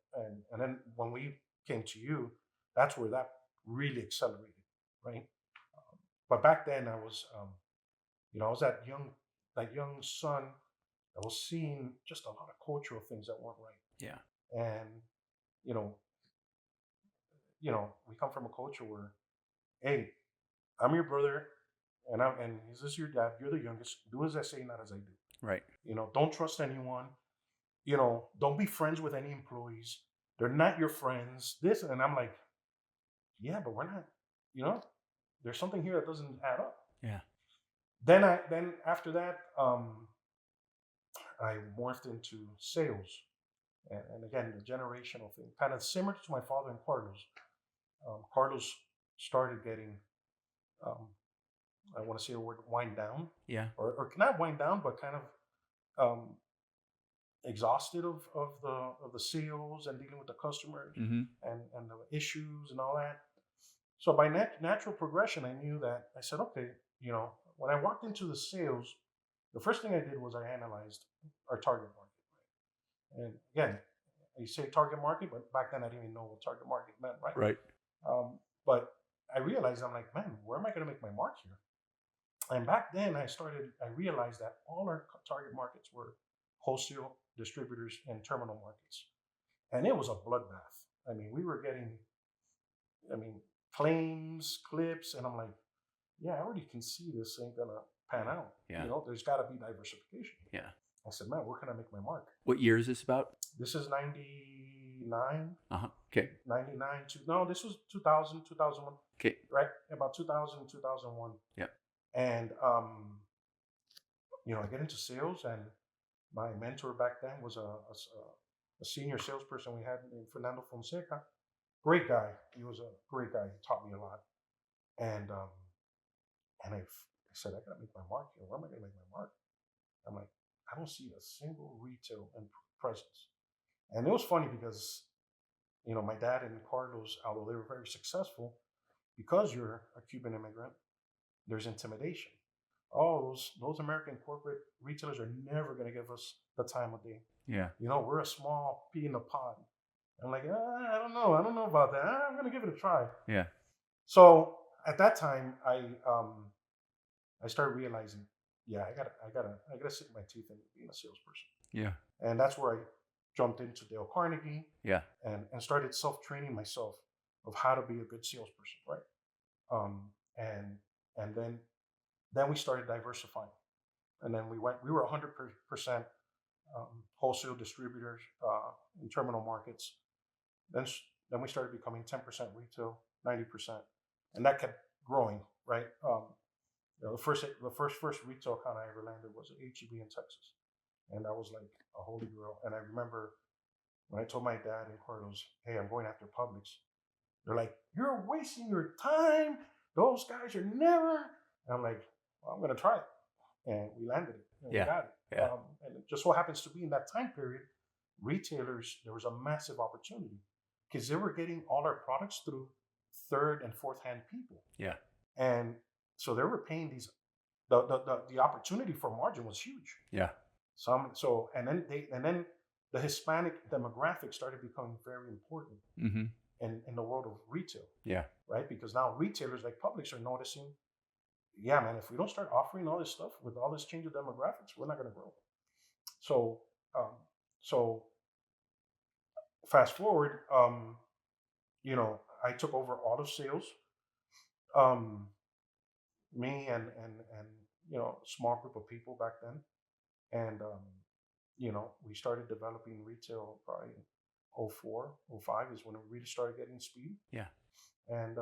And then when we came to you, that's where that really accelerated, right? But back then I was, I was that young son that was seeing just a lot of cultural things that weren't right. Yeah. And you know, we come from a culture where, hey, I'm your brother, and is this your dad? You're the youngest. Do as I say, not as I do. Right. Don't trust anyone. Don't be friends with any employees. They're not your friends. This, and I'm like, yeah, but we're not. There's something here that doesn't add up. Yeah. Then after that, I morphed into sales, and again the generational thing, kind of similar to my father and Carlos. Carlos started getting, I want to say the word wind down. Yeah. Or not wind down, but kind of exhausted of the sales and dealing with the customers, and the issues and all that. So by natural progression, I knew that. I said, okay, when I walked into the sales, the first thing I did was I analyzed our target market. Right? And again, you say target market, but back then I didn't even know what target market meant, right? Right. But I realized, I'm like, man, where am I going to make my mark here? And back then I realized that all our target markets were wholesale distributors and terminal markets. And it was a bloodbath. I mean, we were getting, claims, clips, and I'm like, yeah, I already can see this ain't gonna pan out. Yeah. There's gotta be diversification. Yeah. I said, man, where can I make my mark? What year is this about? This is 99. Okay. 99 no, this was 2000, 2001. Okay. Right? About 2000, 2001. Yeah. And, I get into sales, and my mentor back then was a senior salesperson we had named Fernando Fonseca. Great guy. He was a great guy. He taught me a lot. And I said, I gotta make my mark here. Where am I gonna make my mark? I'm like, I don't see a single retail presence. And it was funny because, my dad and Carlos, although they were very successful, because you're a Cuban immigrant, there's intimidation. Oh, those American corporate retailers are never going to give us the time of day. Yeah. We're a small pea in a pod. I'm like, I don't know about that. I'm going to give it a try. Yeah. So at that time, I started realizing, yeah, I gotta sink my teeth into being a salesperson. Yeah. And that's where I jumped into Dale Carnegie. Yeah. And started self-training myself of how to be a good salesperson, right? And then we started diversifying, and then we were 100% wholesale distributors in terminal markets. Then we started becoming 10% retail, 90%, and that kept growing, right? The first retail account I ever landed was at HEB in Texas, and that was like a holy grail. And I remember when I told my dad and Carlos, hey, I'm going after Publix. They're like, you're wasting your time. Those guys are never. And I'm like, well, I'm going to try it. And we landed it. And we got it. Yeah. And it just so happens to be in that time period, retailers, there was a massive opportunity because they were getting all our products through third and fourth hand people. Yeah. And so they were paying these, the opportunity for margin was huge. Yeah. And then the Hispanic demographic started becoming very important in the world of retail. Yeah. Right? Because now retailers like Publix are noticing, yeah, man, if we don't start offering all this stuff with all this change of demographics, we're not going to grow. So fast forward, I took over all of sales. Me and a small group of people back then. And, we started developing retail probably in 04, 05 is when it really started getting speed. Yeah. And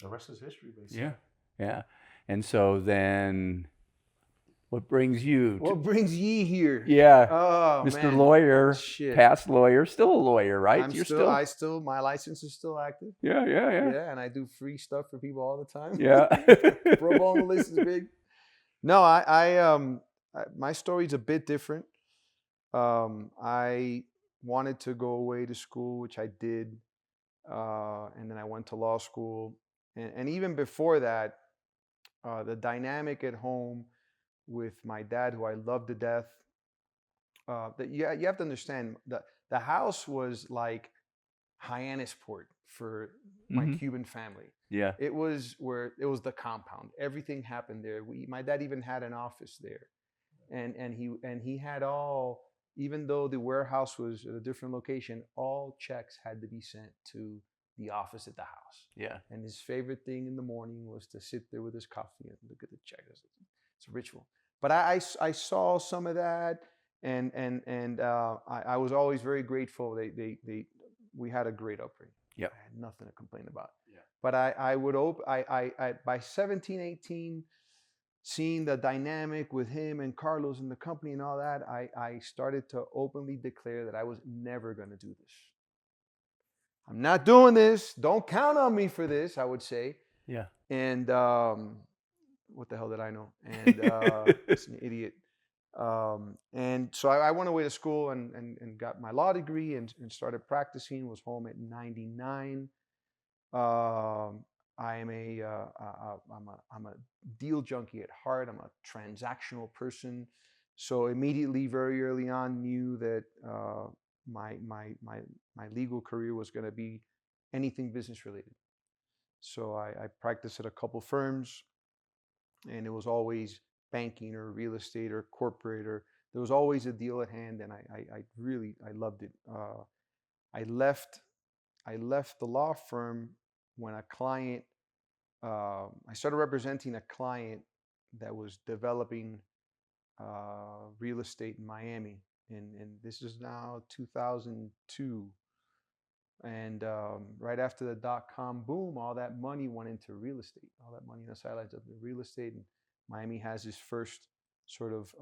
the rest is history, basically. Yeah, yeah. And so then, what brings you? What brings ye here? Yeah, Oh Mr. man, Lawyer, shit. past lawyer, still a lawyer, right? My license is still active. Yeah, yeah, yeah. Yeah, and I do free stuff for people all the time. Yeah. Pro bono list is big. No, my story's a bit different. I wanted to go away to school, which I did, and then I went to law school. And even before that, the dynamic at home with my dad, who I loved to death, that you have to understand that the house was like Hyannisport for my Cuban family. Yeah. It was the compound. Everything happened there. My dad even had an office there, and he had all. Even though the warehouse was at a different location, all checks had to be sent to the office at the house. Yeah. And his favorite thing in the morning was to sit there with his coffee and look at the check. It's a ritual. But I saw some of that, and I was always very grateful. We had a great upbringing. Yeah. I had nothing to complain about. Yeah. But I by 17, 18, seeing the dynamic with him and Carlos and the company and all that, I started to openly declare that I was never going to do this. I'm not doing this. Don't count on me for this, I would say. Yeah. And what the hell did I know? And it's an idiot. And so I went away to school and got my law degree and started practicing. Was home at 99. I'm a deal junkie at heart. I'm a transactional person. So immediately, very early on, knew that my legal career was going to be anything business related. So I practiced at a couple firms, and it was always banking or real estate or corporate, or there was always a deal at hand, and I really loved it. I left the law firm when a client. I started representing a client that was developing real estate in Miami, and this is now 2002. And right after the dot-com boom, all that money went into real estate. All that money in the sidelines of the real estate, and Miami has his first sort of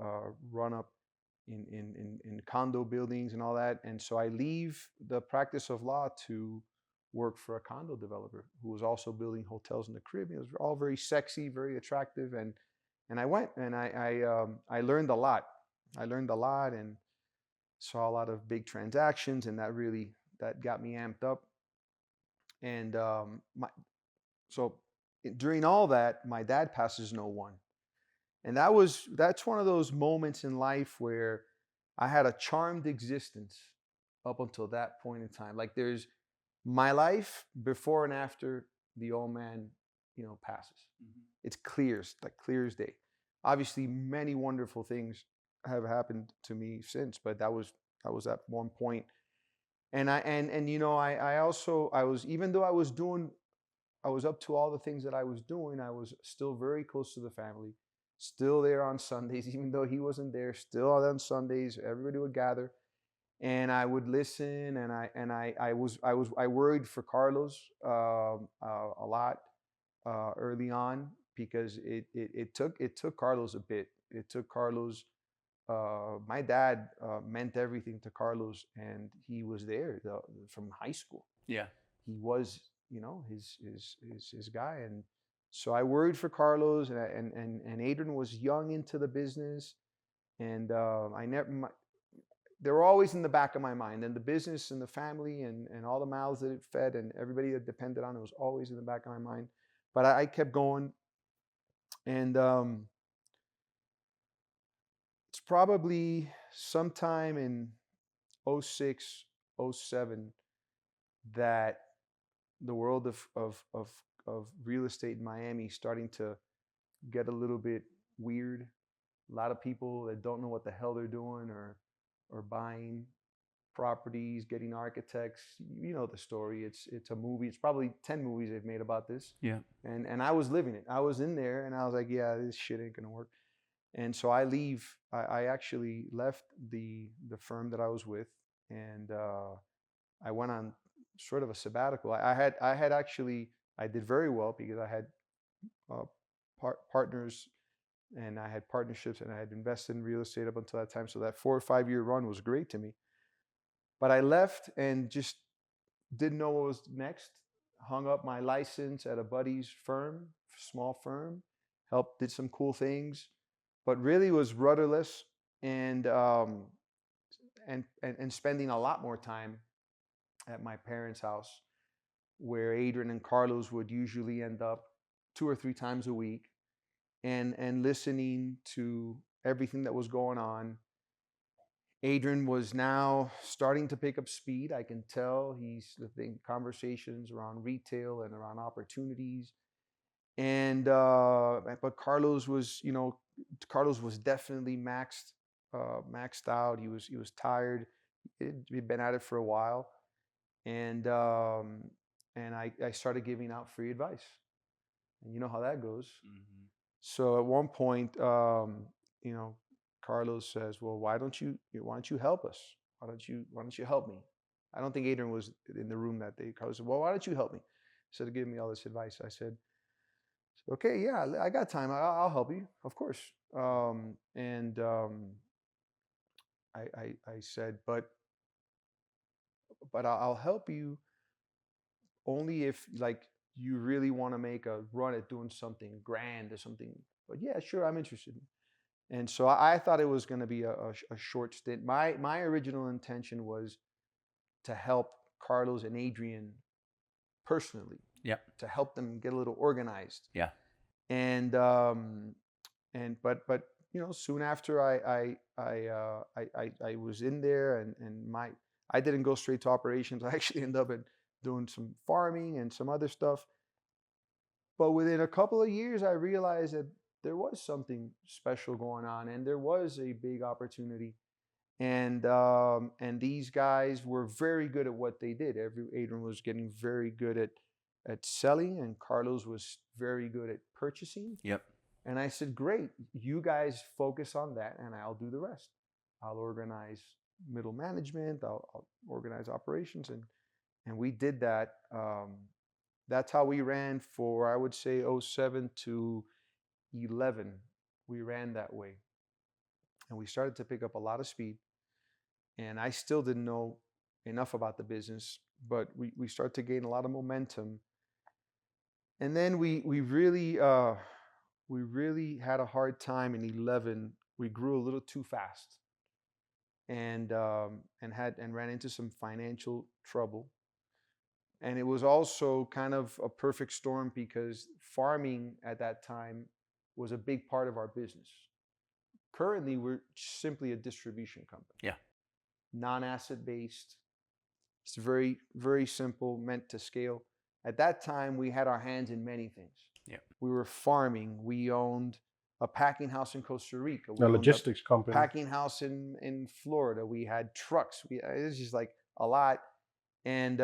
run up in condo buildings and all that. And so I leave the practice of law to work for a condo developer who was also building hotels in the Caribbean. It was all very sexy, very attractive, and I went and I learned a lot. I learned a lot and saw a lot of big transactions, and that got me amped up. And so during all that, my dad passes in 01. And that's one of those moments in life where I had a charmed existence up until that point in time. Like there's my life before and after the old man, passes. It's like clear as day. Obviously, many wonderful things have happened to me since, but that was at one point. And I was, even though I was up to all the things that I was doing, I was still very close to the family, still there on Sundays, even though he wasn't there, still on Sundays, everybody would gather. And I would listen, and I worried for Carlos a lot early on, because it took Carlos a bit. It took Carlos. My dad meant everything to Carlos, and he was there from high school. Yeah, he was his guy, and so I worried for Carlos, and Adrian was young into the business, and they were always in the back of my mind, and the business and the family and all the mouths that it fed and everybody that depended on it was always in the back of my mind. But I kept going, and it's probably sometime in 06, 07 that the world of real estate in Miami starting to get a little bit weird. A lot of people that don't know what the hell they're doing or buying properties, getting architects. You know the story. It's a movie. It's probably 10 movies they've made about this. Yeah. And I was living it. I was in there, and I was like, yeah, this shit ain't gonna work. And so I leave. I actually left the firm that I was with, and I went on sort of a sabbatical. I had actually I did very well because I had partners, and I had partnerships, and I had invested in real estate up until that time. So that 4 or 5 year run was great to me. But I left and just didn't know what was next. Hung up my license at a buddy's firm, small firm, did some cool things, but really was rudderless, and spending a lot more time at my parents' house, where Adrian and Carlos would usually end up 2 or 3 times a week, and listening to everything that was going on. Adrian was now starting to pick up speed. I can tell he's in conversations around retail and around opportunities. And but Carlos was definitely maxed out. He was tired. He'd been at it for a while, and I started giving out free advice, and you know how that goes. Mm-hmm. So at one point, Carlos says, "Well, why don't you help us? Why don't you help me?" I don't think Adrian was in the room that day. Carlos said, "Well, why don't you help me?" Instead of giving me all this advice, I said, "Okay, yeah, I got time. I'll help you, of course." I said, but I'll help you only if, like, you really want to make a run at doing something grand or something. But yeah, sure, I'm interested. And so I thought it was going to be a short stint. My original intention was to help Carlos and Adrian personally. Yeah. To help them get a little organized. Yeah. And but soon after I was in there, and I didn't go straight to operations. I actually ended up doing some farming and some other stuff. But within a couple of years, I realized that there was something special going on, and there was a big opportunity. And these guys were very good at what they did. Adrian was getting very good at selling, and Carlos was very good at purchasing. Yep. And I said, "Great, you guys focus on that, and I'll do the rest. I'll organize middle management. I'll organize operations," and we did that. That's how we ran for, I would say, 2007 to 2011. We ran that way, and we started to pick up a lot of speed. And I still didn't know enough about the business, but we started to gain a lot of momentum. And then we really had a hard time in 2011. We grew a little too fast, and ran into some financial trouble. And it was also kind of a perfect storm because farming at that time was a big part of our business. Currently, we're simply a distribution company. Yeah. Non-asset based. It's very, very simple, meant to scale. At that time, we had our hands in many things. Yeah. We were farming. We owned a packing house in Costa Rica. A logistics company. Packing house in Florida. We had trucks. It was just like a lot. And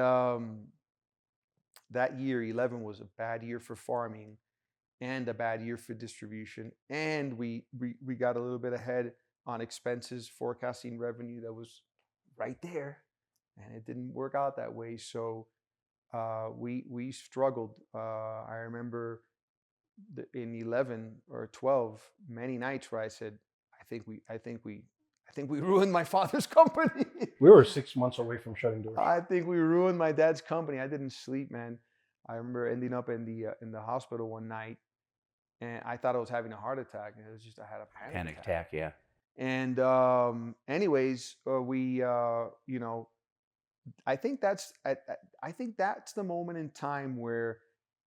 that year, 2011, was a bad year for farming and a bad year for distribution. And we got a little bit ahead on expenses, forecasting revenue that was right there, and it didn't work out that way. So we struggled. I remember in 2011 or 2012, many nights where I said, I think we ruined my father's company. We were 6 months away from shutting doors. I think we ruined my dad's company. I didn't sleep, man. I remember ending up in the hospital one night, and I thought I was having a heart attack. And it was just I had a panic attack. Yeah. And anyways, I think that's the moment in time where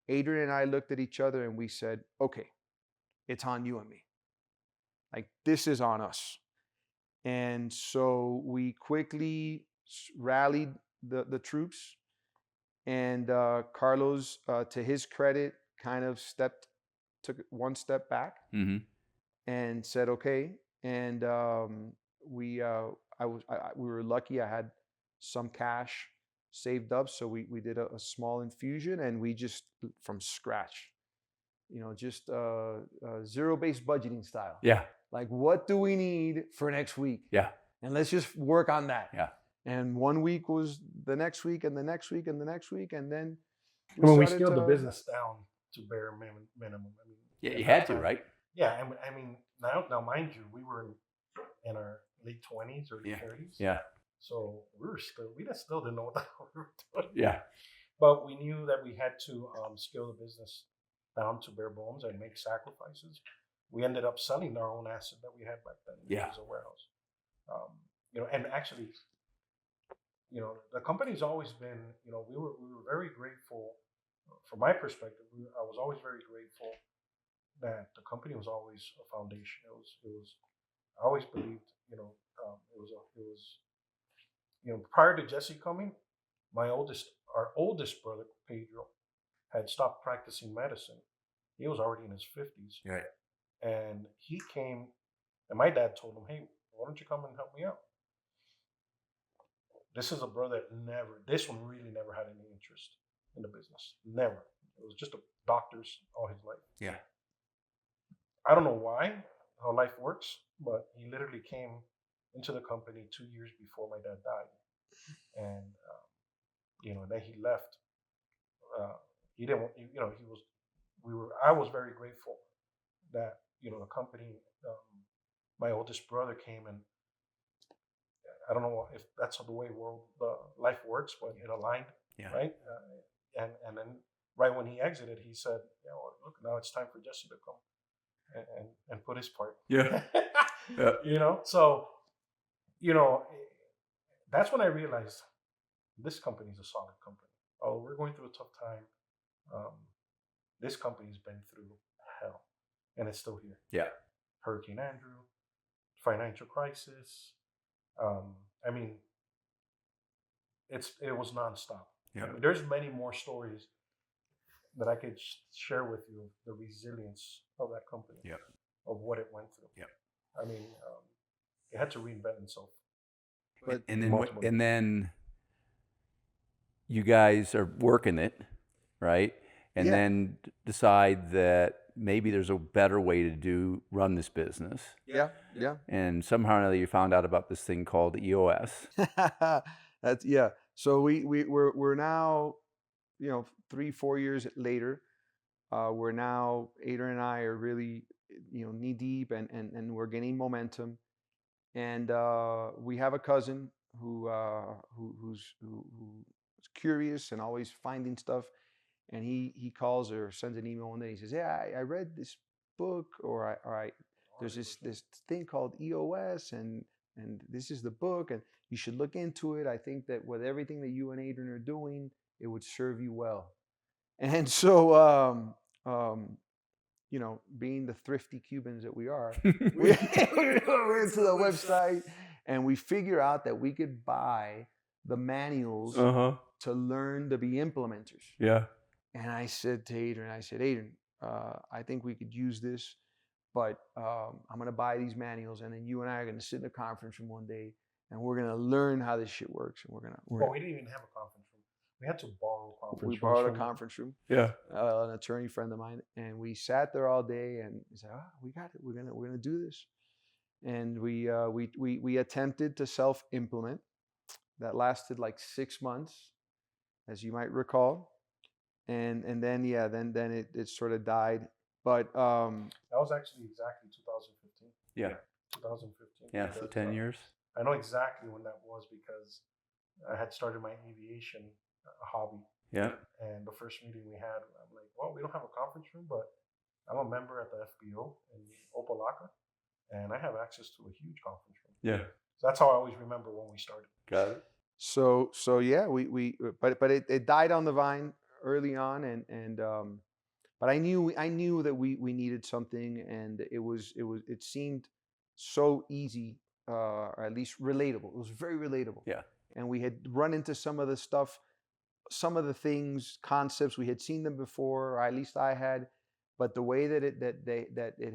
Adrian and I looked at each other and we said, "Okay, it's on you and me. Like, this is on us." And so we quickly rallied the troops, and Carlos, to his credit, kind of took one step back. Mm-hmm. And said, "Okay." And we were lucky. I had some cash saved up, so we did a small infusion, and we just, from scratch, just zero-based budgeting style. Yeah. Like, what do we need for next week? Yeah. And let's just work on that. Yeah. And one week was the next week, and the next week, and the next week, and then I mean, we scaled the business down to bare minimum. I mean, yeah, you had to, right? Yeah, I mean, now, mind you, we were in our late 20s, early 30s. Yeah. So we still didn't know what the hell we were doing. Yeah. But we knew that we had to scale the business down to bare bones and make sacrifices. We ended up selling our own asset that we had back then, which was a warehouse. And actually, the company's always been, we were very grateful. From my perspective, I was always very grateful that the company was always a foundation. It was. I always believed, it was. Prior to Jesse coming, our oldest brother Pedro had stopped practicing medicine. He was already in his 50s. Right. And he came, and my dad told him, "Hey, why don't you come and help me out?" This is a brother that this one really never had any interest in the business. Never. It was just a doctor's all his life. Yeah. I don't know how life works, but he literally came into the company 2 years before my dad died. And, then he left. He didn't, I was very grateful that, the company, my oldest brother came, and I don't know if that's the way life works, but it aligned, right? And then right when he exited, he said, look, now it's time for Jesse to come and put his part. Yeah. Yeah. So, that's when I realized this company is a solid company. Oh, we're going through a tough time. This company's been through hell, and it's still here. Yeah. Hurricane Andrew, financial crisis. I mean, it was nonstop. Yeah. I mean, there's many more stories that I could share with you, the resilience of that company, of what it went through. Yeah. I mean, it had to reinvent itself. But and then you guys are working it, right? And then decide that maybe there's a better way to run this business. Yeah. And somehow or another you found out about this thing called EOS. That's So we're now, 3-4 years later. We're now, Adrian and I are really, knee deep, and we're gaining momentum. And we have a cousin who's curious and always finding stuff. And he calls or sends an email one day. He says, "Yeah, I read this book, or there's this thing called EOS, and this is the book, and you should look into it. I think that with everything that you and Adrian are doing, it would serve you well." And so, being the thrifty Cubans that we are, we went to the website and we figure out that we could buy the manuals to learn to be implementers. Yeah. And I said to Adrian, "Adrian, I think we could use this, but I'm going to buy these manuals, and then you and I are going to sit in a conference room one day, and we're going to learn how this shit works." And we didn't even have a conference room. We had to borrow a conference room. We borrowed a conference room. Yeah. An attorney friend of mine, and we sat there all day, and we said, "We got it. We're gonna do this." And we attempted to self-implement. That lasted like 6 months, as you might recall. And then it sort of died. But that was actually exactly 2015. Yeah. 2015. Yeah, so 10 years. I know exactly when that was because I had started my aviation hobby. Yeah. And the first meeting we had, I'm like, "Well, we don't have a conference room, but I'm a member at the FBO in Opelika, and I have access to a huge conference room." Yeah. So that's how I always remember when we started. Got it. So yeah, but it died on the vine early on, but I knew that we needed something, and it seemed so easy, or at least relatable. It was very relatable. Yeah. And we had run into some of the stuff, some of the things, concepts, we had seen them before, or at least I had, but the way that it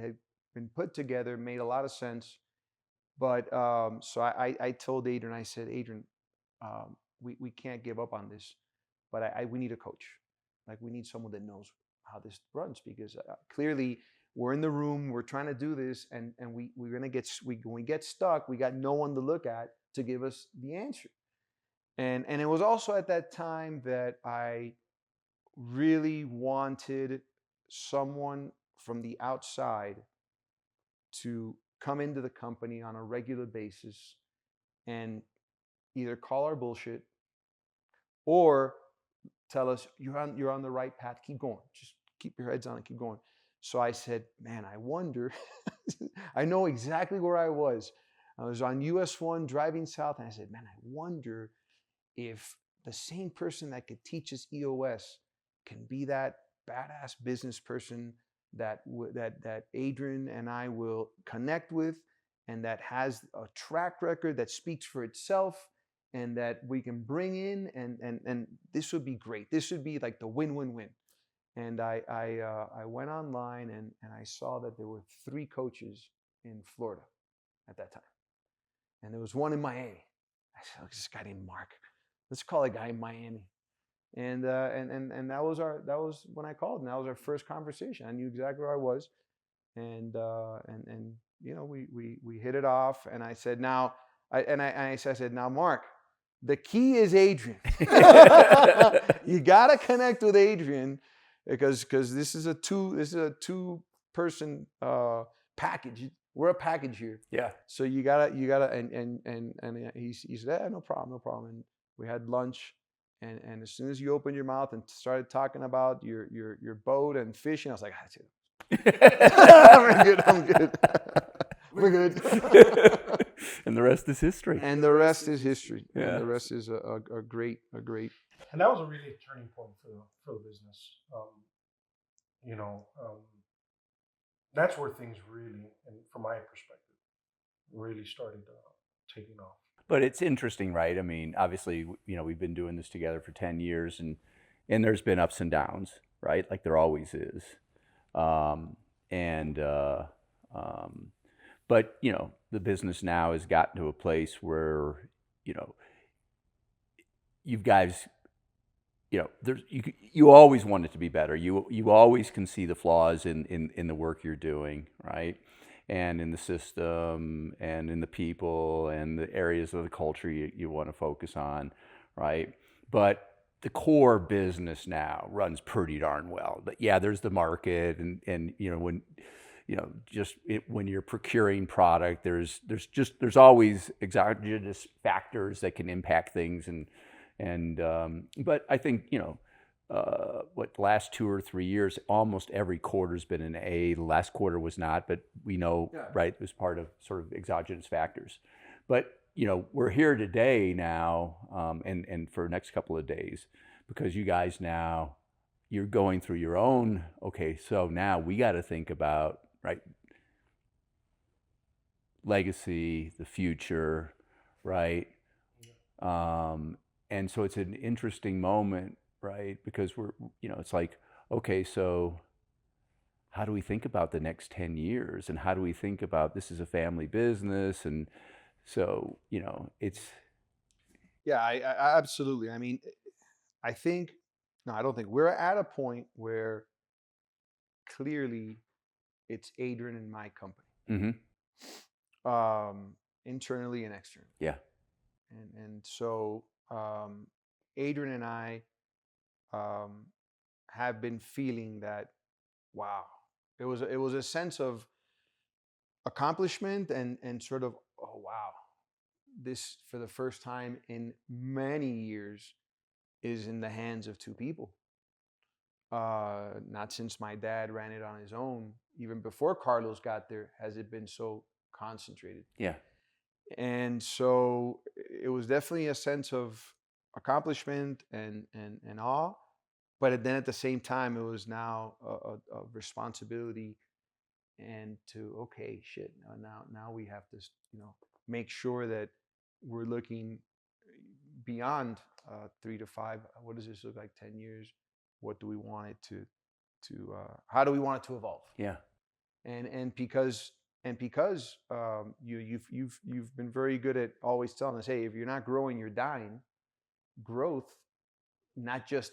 had been put together made a lot of sense. But so I told Adrian, I said, "Adrian, we can't give up on this, but we need a coach. Like, we need someone that knows how this runs, because clearly we're in the room, we're trying to do this, and we're gonna when we get stuck, we got no one to look at to give us the answer." And it was also at that time that I really wanted someone from the outside to come into the company on a regular basis and either call our bullshit or tell us you're on the right path, keep going, just keep your heads on and keep going. So I said, man, I wonder. I know exactly where I was. I was on US 1 driving south, and I said, man, I wonder if the same person that could teach us EOS can be that badass business person that Adrian and I will connect with, and that has a track record that speaks for itself, and that we can bring in, and this would be great. This would be like the win-win-win. And I went online and I saw that there were 3 coaches in Florida at that time, and there was one in Miami. I said, oh, this guy named Mark. Let's call a guy in Miami. And that was when I called, and that was our first conversation. I knew exactly where I was, and you know, we hit it off. And I said, now I said, now Mark, the key is Adrian. You gotta connect with Adrian because this is a 2-person package. We're a package here. Yeah. So you gotta and he said, yeah, no problem. And we had lunch, and as soon as you opened your mouth and started talking about your boat and fishing, I was like, that's it. I'm good. We're good. And the rest is history. And the rest is history. Yeah. And the rest is a great. And that was a really turning point for the business. You know, that's where things really, and from my perspective, really started taking off. But it's interesting, right? I mean, obviously, you know, we've been doing this together for 10 years, and there's been ups and downs, right? Like there always is. But, you know, the business now has gotten to a place where, you know, you guys, you know, you always want it to be better. You always can see the flaws in the work you're doing, right? And in the system and in the people and the areas of the culture you want to focus on, right? But the core business now runs pretty darn well. But yeah, there's the market and you know, when you know, when you're procuring product, there's always exogenous factors that can impact things but I think, you know, the last 2 or 3 years, almost every quarter's been an A. The last quarter was not, but we know, right, it was part of sort of exogenous factors. But, you know, we're here today now, and for the next couple of days, because you guys now, you're going through your own, okay, so now we got to think about, right, legacy, the future, right? And so it's an interesting moment, right? Because we're, you know, it's like, okay, so how do we think about the next 10 years? And how do we think about this is a family business? And so, you know, it's. Yeah, I absolutely. I mean, I don't think we're at a point where clearly it's Adrian and my company, internally and externally. Yeah. And so Adrian and I have been feeling that, wow, it was a sense of accomplishment and sort of, oh wow, this for the first time in many years is in the hands of 2 people. Not since my dad ran it on his own, even before Carlos got there, has it been so concentrated. Yeah. And so it was definitely a sense of accomplishment and awe, but then at the same time, it was now a responsibility, and to, okay, shit, now we have to, you know, make sure that we're looking beyond 3 to 5. What does this look like 10 years? What do we want it to how do we want it to evolve? Yeah. And because you've been very good at always telling us, hey, if you're not growing, you're dying. Growth, not just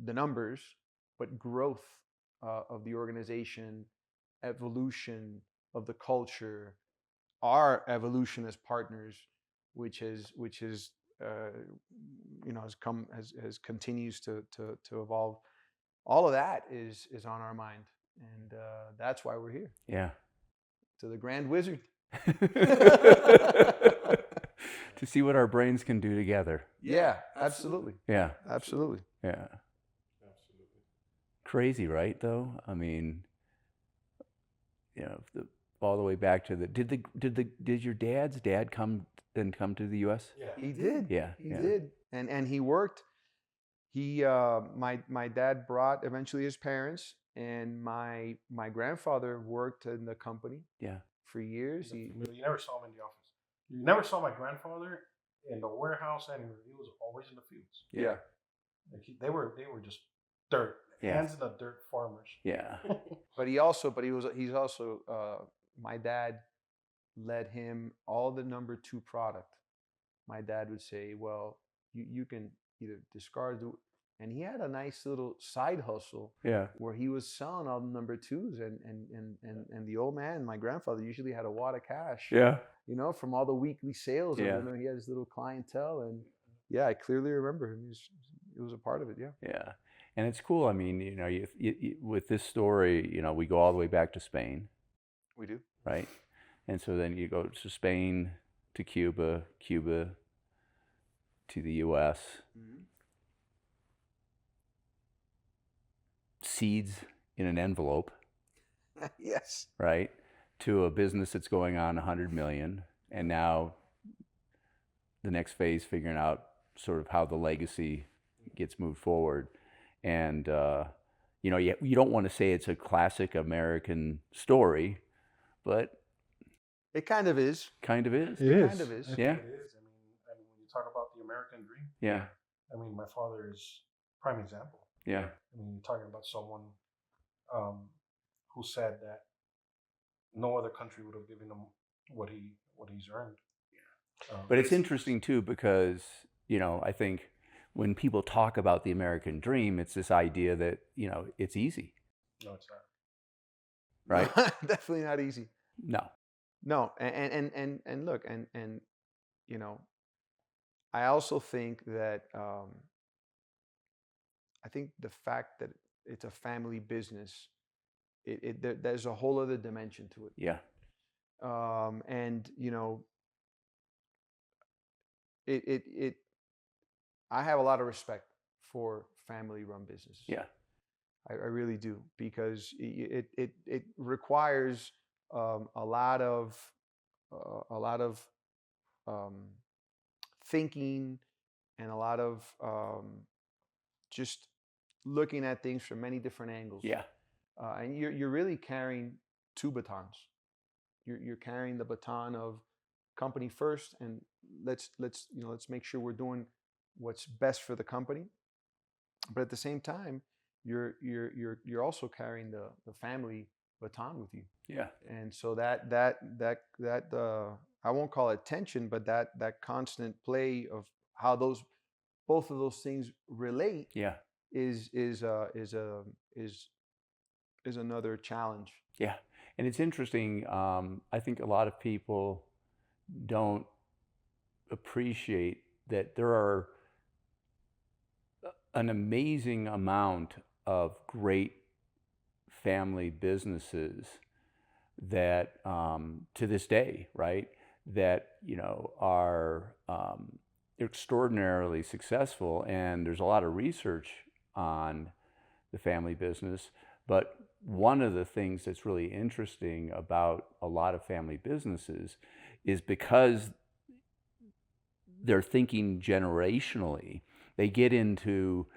the numbers, but growth of the organization, evolution of the culture, our evolution as partners, which has you know, has continues to evolve. all of that is on our mind, and that's why we're here. Yeah. To the Grand Wizard. To see what our brains can do together. Yeah, absolutely. Yeah. Absolutely. Yeah. Absolutely. Crazy, right? Though, I mean, all the way back to did your dad's dad come to the U.S.? Yeah, he did. Yeah, he did, and he worked. My dad brought eventually his parents, and my grandfather worked in the company. Yeah. For years. You never saw him in the office. You never saw my grandfather in the warehouse anywhere. He was always in the fields. Yeah. Like they were just dirt. Yeah. Hands in the dirt farmers. Yeah. He's also my dad led him all the number 2 product. My dad would say, well, you can either discard the, and he had a nice little side hustle. Yeah. Where he was selling all the number 2s, and the old man, my grandfather, usually had a wad of cash. Yeah. From all the weekly sales. Yeah. He had his little clientele, and yeah, I clearly remember him. It was a part of it. Yeah. Yeah. And it's cool. I mean, you, with this story, we go all the way back to Spain. We do. Right. And so then you go to Spain, to Cuba, to the U.S. Mm-hmm. Seeds in an envelope. Yes. Right. To a business that's going on 100 million, and now the next phase, figuring out sort of how the legacy gets moved forward. And you don't want to say it's a classic American story, but it kind of is. Kind of is. It kind of is. Yeah. It is. I mean, when you talk about the American dream. Yeah. I mean, my father is prime example. Yeah. I mean, you're talking about someone who said that no other country would have given him what he's earned. Yeah. But it's interesting too, because I think when people talk about the American dream, it's this idea that it's easy. No, it's not. Right? Definitely not easy. No. And look, and I also think that I think the fact that it's a family business, there's a whole other dimension to it. Yeah. And I have a lot of respect for family-run businesses. Yeah. I really do, because it requires a lot of thinking, and a lot of just looking at things from many different angles. Yeah. And you're really carrying 2 batons. You're carrying the baton of company first, and let's make sure we're doing what's best for the company. But at the same time, you're also carrying the family baton with you. Yeah. And so that I won't call it tension, but that constant play of how both of those things relate. Yeah. Is another challenge. Yeah. And it's interesting. I think a lot of people don't appreciate that there are an amazing amount of great family businesses that to this day, right, that are extraordinarily successful, and there's a lot of research on the family business. But one of the things that's really interesting about a lot of family businesses is because they're thinking generationally, they get into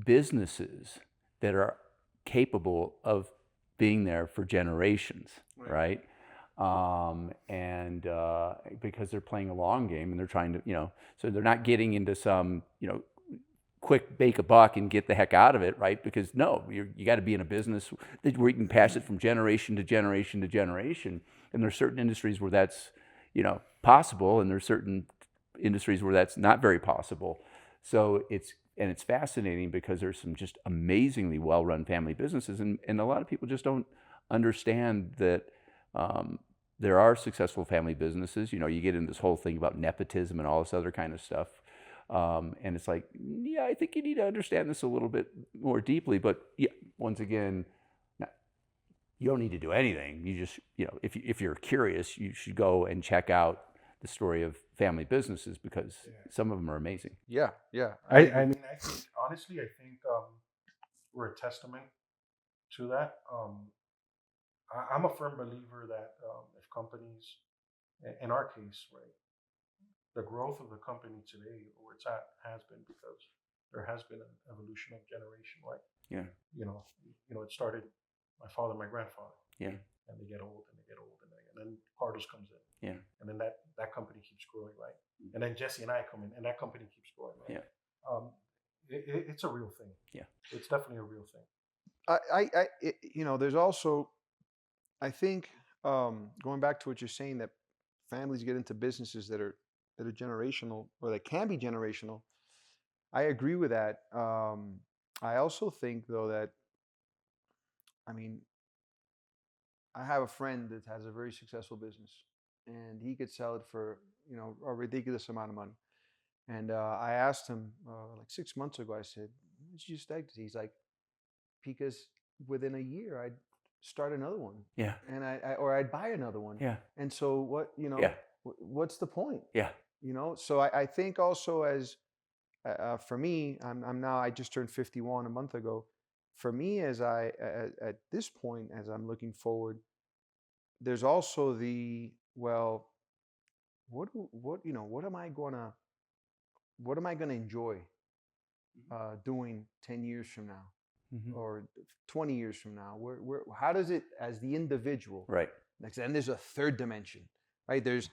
businesses that are capable of being there for generations, right? And because they're playing a long game, and they're trying to, so they're not getting into some, quick bake a buck and get the heck out of it, right? Because you got to be in a business where you can pass it from generation to generation to generation. And there's certain industries where that's, possible, and there's certain industries where that's not very possible. So it's fascinating, because there's some just amazingly well-run family businesses, and a lot of people just don't understand that there are successful family businesses. You get into this whole thing about nepotism and all this other kind of stuff. And it's like, yeah, I think you need to understand this a little bit more deeply. But yeah, once again, you don't need to do anything. You just, if you're curious, you should go and check out the story of family businesses, because some of them are amazing. Yeah, yeah. I mean, I think, honestly, we're a testament to that. I'm a firm believer that if companies, in our case, right, the growth of the company today, where it's at, has been because there has been an evolution of generation, right? Yeah. It started my father, my grandfather. Yeah. And they get old and they get old, and then Carter's comes in. Yeah. And then that company keeps growing, right? And then Jessie and I come in, and that company keeps growing, right? Yeah. It's a real thing. Yeah. It's definitely a real thing. There's also, I think, going back to what you're saying, that families get into businesses that are generational, or that can be generational. I agree with that. I also think, though, that, I mean, I have a friend that has a very successful business, and he could sell it for, a ridiculous amount of money. And I asked him like 6 months ago, I said, "Why did you just exit?" He's like, "Because within a year I'd start another one." Yeah. And I'd buy another one. Yeah. And so what, Yeah. what's the point? Yeah. So I think also, as for me, I just turned 51 a month ago. For me, at this point, as I'm looking forward, there's also what am I gonna enjoy doing 10 years from now, or 20 years from now? How does it, as the individual, right? And there's a third dimension, right? There's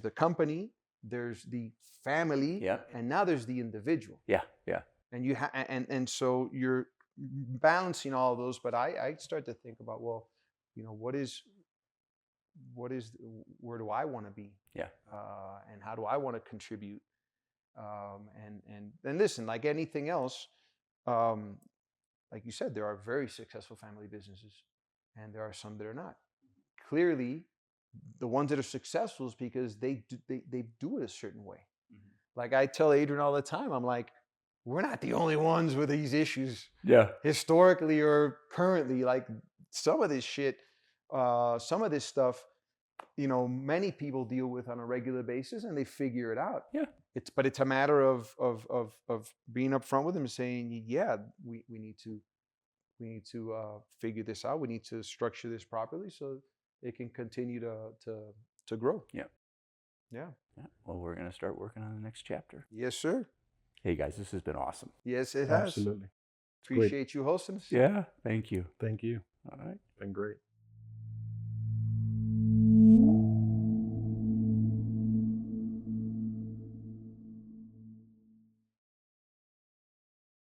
the company, there's the family, and now there's the individual. Yeah, yeah. And you and so you're balancing all of those. But I start to think about, well, where do I want to be? Yeah. And how do I want to contribute? And listen, like anything else, like you said, there are very successful family businesses, and there are some that are not. Clearly, the ones that are successful is because they do it a certain way. Like I tell Adrian all the time, I'm like, we're not the only ones with these issues. Yeah. Historically or currently, like some of this shit, some of this stuff, many people deal with on a regular basis, and they figure it out. Yeah. But it's a matter of being upfront with them and saying, yeah, we need to figure this out. We need to structure this properly so it can continue to grow. Yeah. Yeah. Well, we're going to start working on the next chapter. Yes, sir. Hey guys, this has been awesome. Yes, it has. Absolutely. Appreciate you hosting us. Yeah. Thank you. Thank you. All right. Been great.